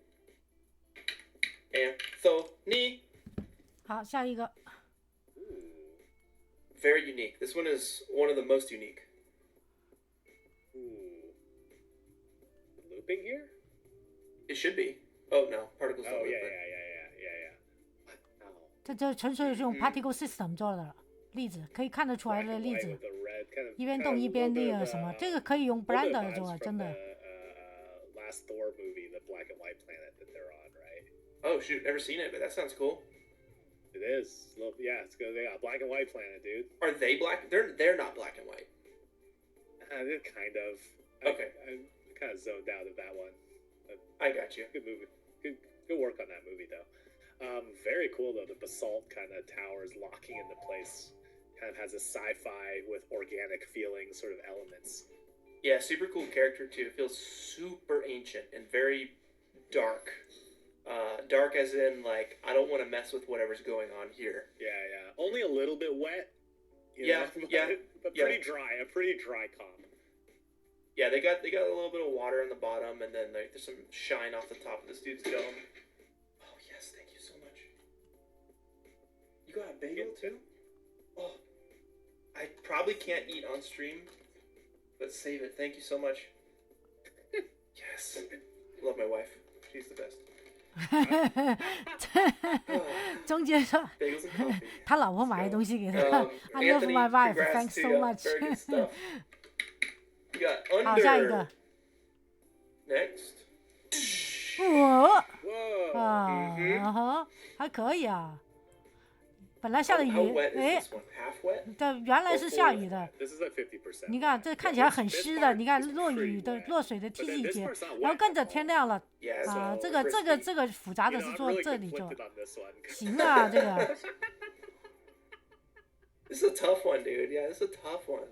Anthony. 好，下一个。 Very unique. This one is one of the most unique. Ooh. Looping here? It should be. Oh no, particles don't loop. Yeah. 这纯粹是用 particle system 做的例子，可以看得出来的例子。一边动一边那个什么，这个可以用 Blender 做，真的。Last Thor movie, the black and white planet that they're on, right? Oh shoot, never seen it, but that sounds cool. It is. Yeah, it's good. They got black and white planet, dude. Are they black? They're not black and white. They're kind of. Okay. I kind of zoned out of that one. I got you. Good movie. Good work on that movie, though. Very cool though. The basalt kind of towers locking into place. Kind of has a sci-fi with organic feeling sort of elements. Yeah, super cool character too. It feels super ancient and very dark. Dark as in like I don't want to mess with whatever's going on here. Yeah. Only a little bit wet. Yeah. But pretty dry. A pretty dry comp. Yeah, they got a little bit of water on the bottom, and then like there's some shine off the top of this dude's dome. Oh yes, thank you so much. You got a bagel too? Oh, I probably can't eat on stream, but save it. Thank you so much. Yes, love my wife. She's the best. 中间说他老婆买的东西给他 I love my wife, thanks so much. You got under. 好，下一个 Next. 还可以啊。本来下的雨，哎， Half wet? 对，原来是下雨的。 This is like 50%. 你看，这看起来很湿的，你看落水的季节，然后跟着天亮了，啊，这个复杂的是做这里做，行啊，这个。This is a tough one, dude. Yeah, this is a tough one.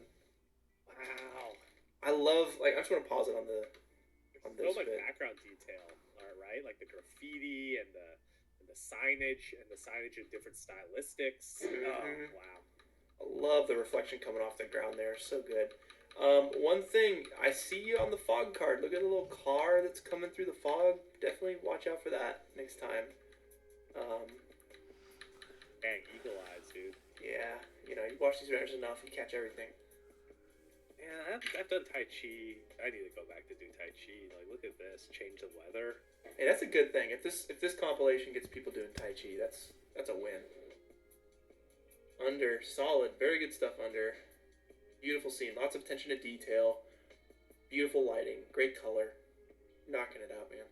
Wow. I love, like, I just want to pause it on this. So much background detail, right? Like the graffiti and the signage in different stylistics. Oh, wow. I love the reflection coming off the ground there. So good. One thing, I see you on the fog card. Look at the little car that's coming through the fog. Definitely watch out for that next time. Dang, eagle eyes, dude. Yeah, you know, you watch these renders enough, you catch everything. Yeah, I've done Tai Chi. I need to go back to do Tai Chi. Like, look at this. Change the weather. Hey, that's a good thing. If this compilation gets people doing Tai Chi, that's a win. Under, solid. Very good stuff under. Beautiful scene. Lots of attention to detail. Beautiful lighting. Great color. Knocking it out, man.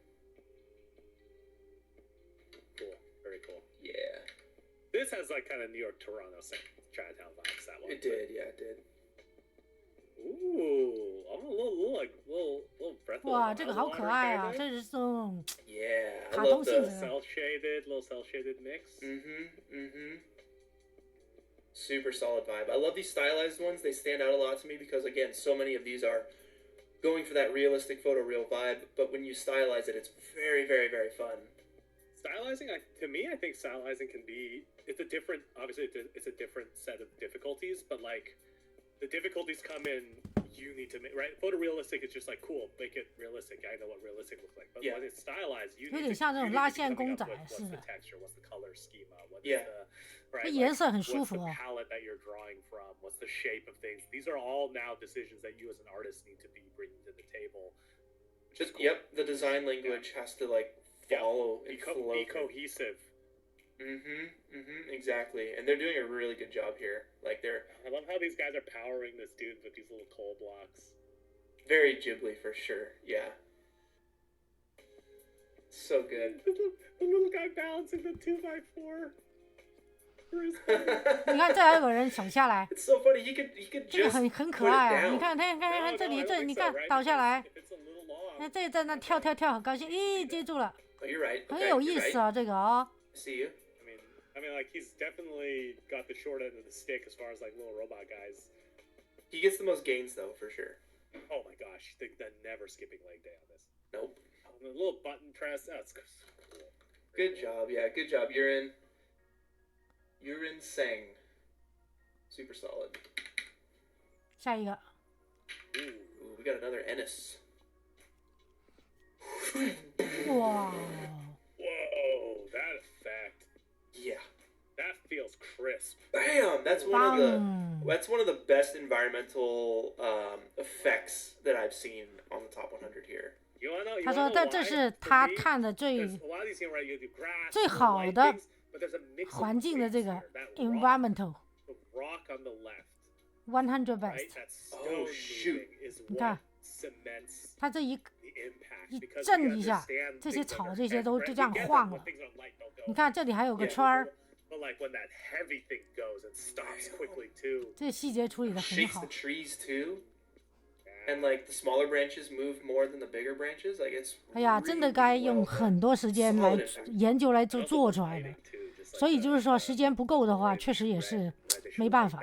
Cool. Very cool. Yeah. This has like kind of New York, Toronto, Chinatown vibes. That one. It did. Yeah, it did. Ooh, I'm a little breath. 哇，这个好可爱啊！这是这种 Yeah. I 卡 love 通性 the 质。 little cell shaded mix. Super solid vibe. I love these stylized ones. They stand out a lot to me because, again, so many of these are going for that realistic photoreal vibe. But when you stylize it, it's very, very, very fun. Stylizing, to me, I think stylizing can be. It's a different. Obviously, it's a different set of difficulties, but like. The difficulties come in, you need to make, right? Photorealistic is just like, cool, make it realistic. I know what realistic looks like. But when it's stylized, you need to, 有点像这种拉线 you need to 公 be 仔 coming up with 似 what's 的 the。texture, what's the color schema, what Yeah. is the, 这 right? 颜 Like, 色很 what's 舒服 the 哦。 palette that you're drawing from? What's the shape of things? These are all now decisions that you as an artist need to be bringing to the table. Which is cool. Yep, the design language has to, like, follow and flow. Be cohesive. Exactly. And they're doing a really good job here. Like, they're I love how these guys are powering this dude with these little coal blocks. very Ghibli for sure. Yeah. So good. The little guy balancing the 2x4. 你看，这还有个人手下来， It's so funny. He could 这个 just 很可 put it 爱啊！ down. 你看，看这里， I 这 don't 你 think so, 看 right? 倒下来， If it's a little long. 那这在那跳，很高兴，咦，接住了， Oh, you're right. 很 Okay, 有 you're 意 right. 思啊，这个哦。 See you. I mean, like he's definitely got the short end of the stick as far as like little robot guys. He gets the most gains though, for sure. Oh my gosh, the never skipping leg day on this. Nope. Oh, the little button press. That's cool. Good job. Yeah, good job. You're in Sang. Super solid. 下一个， Ooh, we got another Ennis. 哇， Whoa, that effect. Yeah. That feels crisp. Bam! That's Bam. one of the best environmental effects that I've seen on the top 100 here. You wanna know? You 他说 wanna know 这 why? 是 For 他 me, 看的最 Because a lot of these here, right? You do grass, 最 you do 好 light 的 things, but there's a mix of 环境的 weights 这个 here. That rock, environmental the rock on the left, 100 right? best， That stone Oh, shoot. moving is 你 what 看 cements 他这一 the impact. 一 Because 震 we 一下 understand，这些 things 草 under 这些 heavy, 都 right? 就这样 We get that 晃 when 了。 things are light, they'll go 你看这里还有个 Yeah. 圈儿， But like when that heavy thing goes and stops quickly too. 这细节处理的很 Shakes 好 the。trees too. And like the smaller branches move more than the bigger branches. Like it's 哎呀，真的该用很多时间来研究来做出来的。所以就是说，时间不够的话，确实也是没办法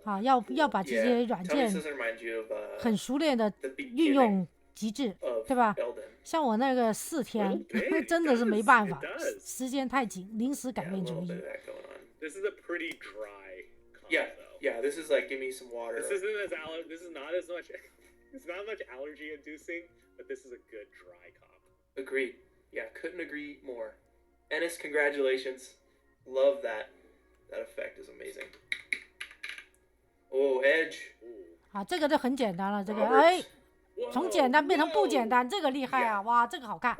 啊。要把这些软件 doesn't remind you of 很熟练的 the 运 beginning 用极致， of 对吧？ Elden. 像我那个4天，真的是没办法，时间太紧，临时改 Yeah, a 变主 little 意 bit。of that going on. This is a pretty dry combo, Yeah, though. yeah. This is like give me some water. This isn't as this is not as much it's not much allergy inducing, but this is a good dry comp. Agreed. Yeah, couldn't agree more. Ennis, congratulations. Love that. That effect is amazing. Oh, Edge. 啊，这个就很简单了，这个 Roberts. 哎，从简单变成不简单，这个厉害啊！哇，这个好看。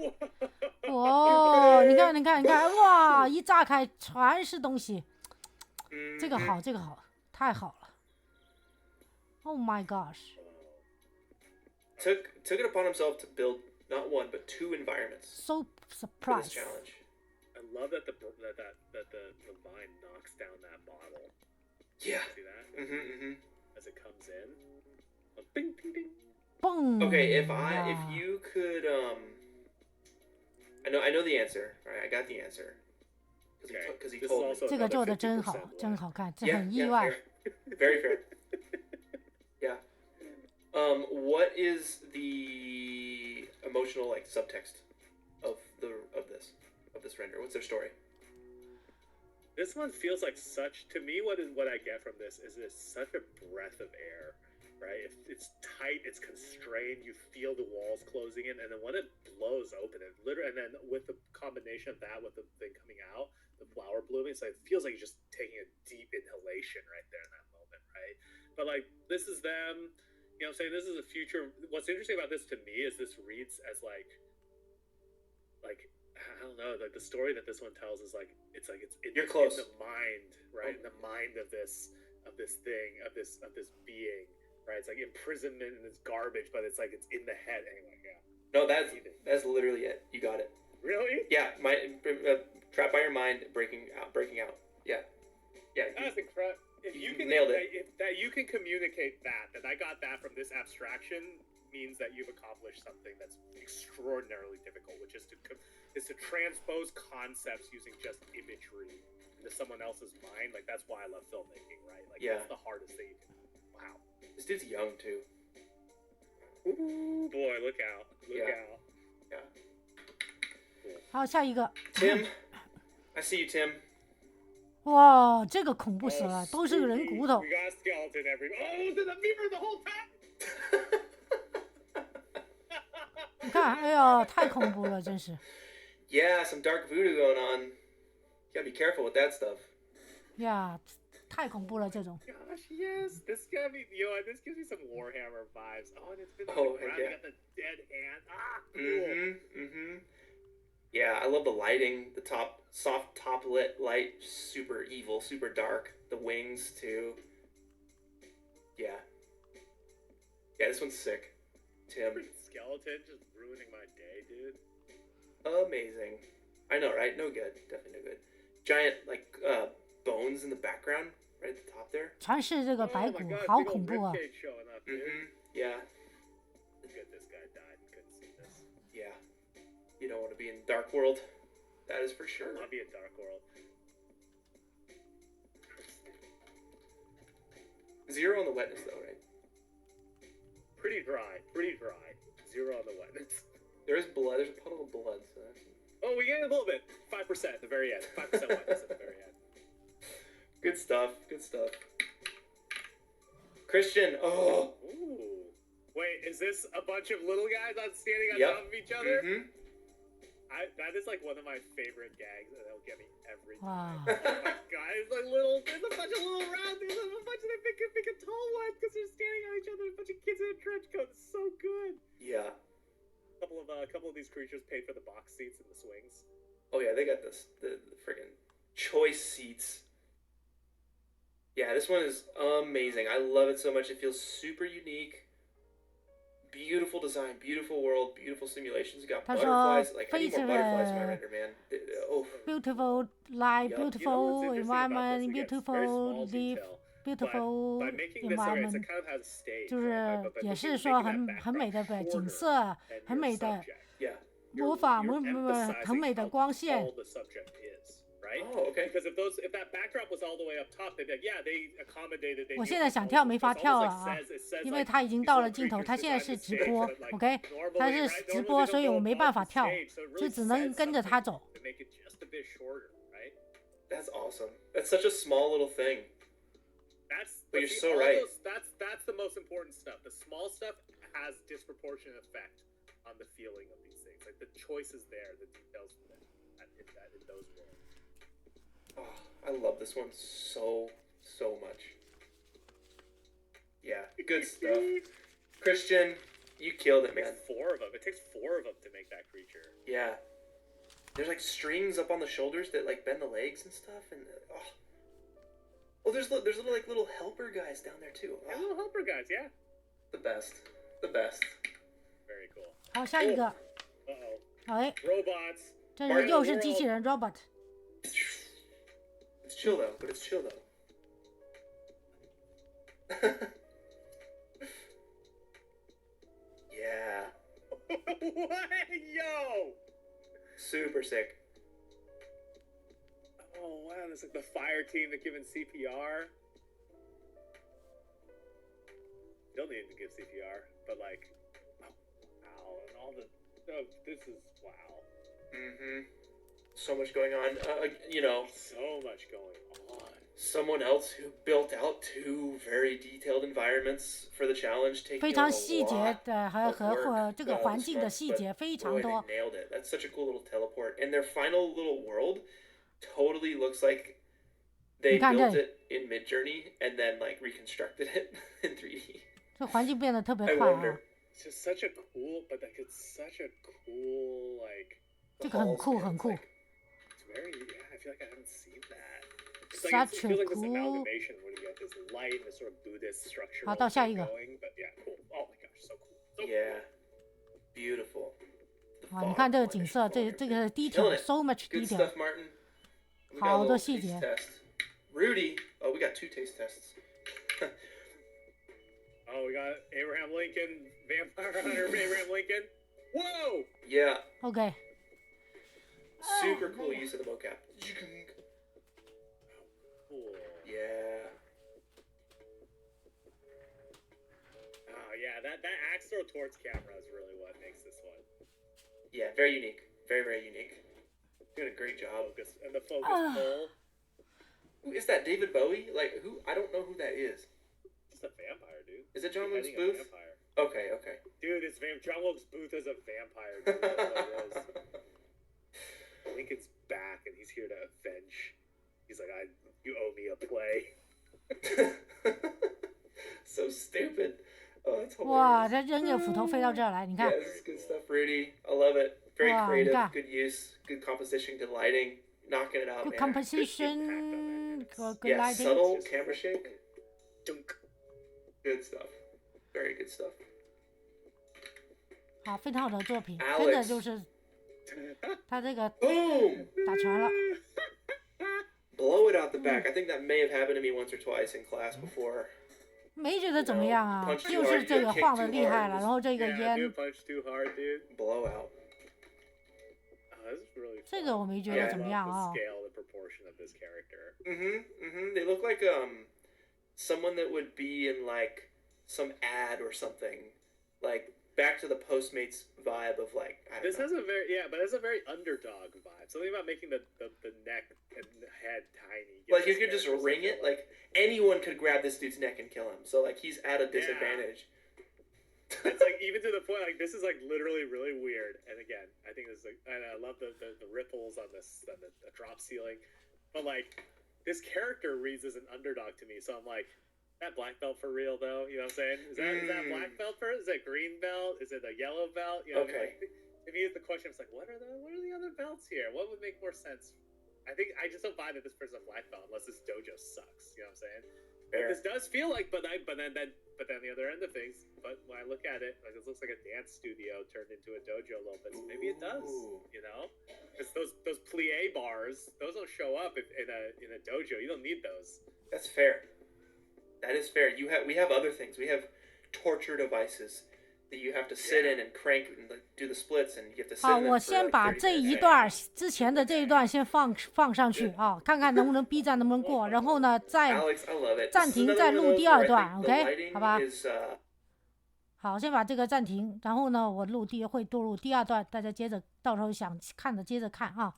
哦，你看，哇，一炸开全是东西，这个好，太好了。Oh my gosh！ Took it upon himself to build not one but 2 environments So for this surprised！ challenge. I love that the vine knocks down that bottle. Yeah. See that? Mm-hmm. As it comes in. Bing, bing, bing. 蹦！ Okay, if 哇 you could I know the answer. All right, I got the answer. Because he This is told me. also 这个 another 做的 50% 真好， one. 真好看，这 Yeah, 很意 yeah, 外。 fair. Very fair. Yeah. What is the emotional like subtext of this render? What's their story? This one feels like to me, what I get from this is it's such a breath of air, right? It's tight, it's constrained, you feel the walls closing in, and then when it blows open, and then with the combination of that with the thing coming out, the flower blooming, so it feels like you're just taking a deep inhalation right there in that moment, right? but like this is them. You know what I'm saying? This is a future. What's interesting about this to me is this reads as like I don't know, like the story that this one tells is like it's in the mind, right? In the mind of this thing, of this being, right? It's like imprisonment and it's garbage, but it's like it's in the head anyway. Yeah. No, that's literally it. You got it. Really? Yeah, trapped by your mind, breaking out. Yeah. That's incredible. If you can nailed it. If that you can communicate that I got that from this abstraction means that you've accomplished something that's extraordinarily difficult, which is to transpose concepts using just imagery into someone else's mind. Like that's why I love filmmaking, right? Like that's the hardest thing you can. Wow. This dude's young too. Ooh, boy, look out. Look out. Yeah. 好，下一个。 Tim, I see you, Tim. 哇，这个恐怖死了，都是个人骨头。 We got a skeleton everywhere. Oh, the mirror the whole time. 你看，哎呦，太恐怖了，真是。Yeah, some dark voodoo going on. You gotta be careful with that stuff. 呀，太恐怖了，这种。 Gosh, yes. This gives me some Warhammer vibes. Oh, and it's been on Oh, the ground. yeah. You got the dead hand. Ah, cool. Yeah, I love the lighting. The soft top lit light, super evil, super dark. The wings too. Yeah. Yeah, this one's sick. Tim. Skeleton just ruining my day, dude. Amazing. I know, right? No good. Definitely no good. Giant, like, bones in the background, right at the top there. 全是这个白骨，好恐怖啊！ Yeah. Good, this guy died and couldn't see this. Yeah. You don't want to be in Dark World. That is for sure. I'll be in Dark World. 0 on the wetness, though, right? Pretty dry. 0 on the wetness. There's blood. There's a puddle of blood. So that's... Oh, we gained a little bit. 5% at the very end. 5% wetness at the very end. Good stuff. Christian. Oh. Ooh. Wait, is this a bunch of little guys standing on top of each other? That is like one of my favorite gags, and that'll get me every time. Wow. Oh my god, there's a bunch of little round dudes, there's a bunch of them big and tall ones because they're standing on each other, a bunch of kids in a trench coat. It's so good. Yeah. A couple of these creatures paid for the box seats and the swings. Oh yeah, they got the friggin' choice seats. Yeah, this one is amazing. I love it so much. It feels super unique. Beautiful design, beautiful world, beautiful simulations. You got butterflies. Like I need more butterflies in my render, man. Oh. Beautiful light, You know beautiful what's interesting about environment, this? Again, it's very beautiful small leaf, detail, beautiful By making this, okay, so it environment. kind of has a stage, 就 right? 是 But by 也是 making 说 that 很美的 background 景 corner 色， and 很 your 美的 subject, Yeah. 模仿 you're emphasizing 很美的 how 光线 tall。the subject is, right? Oh, okay. Because if that backdrop was all the way up top, they'd be like, yeah, they accommodated. They 我 knew 现在 how 想 tall 跳 it 没 was. 法 It's 跳 almost 了 like 啊 says- it says 因为 like 它已经 these 到了 little 尽头， creatures 它现在 decide 是 to 直 stay, 播 but, like, ，OK， normally, 它是 right? 直 Normally 播， they 所以 don't 我 go 没办 above 法 the 跳， stage, so it 就 really 只能 says 跟着 something 它走。 to make it just a bit shorter, right? That's awesome. That's such a small little thing. But you're see, so all right. That's the most important stuff. The small stuff has disproportionate effect on the feeling of these things. Like the choice is there, the details in those worlds. Oh, I love this one so much. Yeah, good stuff. Christian, you killed it, It man. takes 4 of them. It takes 4 of them to make that creature. Yeah. There's like strings up on the shoulders that like bend the legs and stuff, and oh, there's little helper guys down there too. And little helper guys, yeah. The best. Very cool. 好，下一个， Uh-oh. 哎， Robots. 这是又是机器人 robot。 It's chill though, but it's chill though. Yeah. What? Yo! Super sick. Oh, wow. It's like the fire team that giving CPR. You don't need to give CPR, but like, oh, wow. And all the, oh, this is, wow. Mm-hmm. So much going on. So much going on. Someone else who built out 2 very detailed environments for the challenge, taking 非 on 常 a 细节 lot 的，还 of 和 work, 这个环境的细节非 boy, 常 they 多。 nailed it. That's such a cool little teleport. And their final little world totally looks like they 你看 built 这 it in Midjourney and then like reconstructed it in 3D. 这环境变得特别 I 快 wonder. 啊， It's just such a cool, but like it's such a cool like. 这个很酷很酷。 It's very yeah. I feel like I haven't seen that. It's Such like it feels a like this cool- amalgamation when you get this light and this sort of Buddhist structure. 好，到下一个。 Going, but yeah, cool. Oh my gosh, so cool. So Yeah. Beautiful. The 啊，你 fog 看这个 point 景 is 色， flowing. 这个 Killing detail it. so much Good detail， stuff, Martin. We got a 好 little 多细 taste 节。 test. Rudy. Oh, we got 2 taste tests. Oh, we got Abraham Lincoln, Vampire Hunter, Abraham Lincoln. Whoa! Yeah. OK， Super cool use of the mocap. Cool. Yeah. Oh yeah, that axe throw towards camera is really what makes this one. Yeah, very unique. Very, very unique. Doing a great job. Focus and the focus pull. Who is that? David Bowie? Like, who? I don't know who that is. Just a vampire, dude. Is it John I Wilkes think a Booth? vampire. Okay, okay. Dude, it's John Wilkes Booth as a vampire. Dude. That's what it is. Lincoln's back, and he's here to avenge. He's like, you owe me a play. So stupid. Oh, that's 哇， hilarious. 这扔个斧头飞到这儿来，你 Yeah, 看， this is good stuff, Rudy. I love it. Very Wow, creative, yeah. good use, good composition, good lighting, knocking it out, good man. composition， good Yeah, lighting， subtle camera shake. Dunk. Good stuff. Very good stuff. 好，非常好的作品， Alex 真的就是他这个 Boom! 打拳了。 Blow it out the back. I think that may have happened to me once or twice in class before. 没觉得怎么样啊， Punch too 就 hard, 是这个 kick 晃的 too 厉害 hard. 了，然后这个 Yeah, 烟 dude, punch too hard, dude. Blowout. Oh, this is really. 这个我没觉得 Yeah, 怎么 I 样 love 啊 the。scale, the proportion of this character. They look like someone that would be in like some ad or something, like back to the Postmates vibe of like. I don't This know. has a very but it has a very underdog vibe. Something about making the neck and the head tiny. Like you could just ring it. Like anyone could grab this dude's neck and kill him. So like he's at a disadvantage. It's like even to the point like this is like literally really weird. And again, I think this is like and I love the ripples on this on the drop ceiling, but like this character reads as an underdog to me. So I'm like. That black belt for real though, you know what I'm saying? Is that black belt for? Is that green belt? Is it a yellow belt? You know, Okay. like, if you get the question, it's like, what are the other belts here? What would make more sense? I think I just don't buy that this person's a black belt unless this dojo sucks. You know what I'm saying? Fair. This does feel like, but then the other end of things. But when I look at it, like it looks like a dance studio turned into a dojo a little bit. So maybe it does. Ooh. You know, because those plie bars, those don't show up in a dojo. You don't need those. That's fair. That is fair. We have other things. We have torture devices that you have to sit in and crank and like, do the splits and you have to sit 好， in them 我 for 先 like 把 30这一 minutes. 段之前的这一段先放上去啊，看看能不能 B 站能不能过，然后呢再 Alex, I love it. 暂 This is 停 another 再 one of 录 those 第 where 二 I 段 think the ，OK， lighting 好吧？ is, 好，先把这个暂停，然后呢我会录第二段，大家接着到时候想看的接着看啊。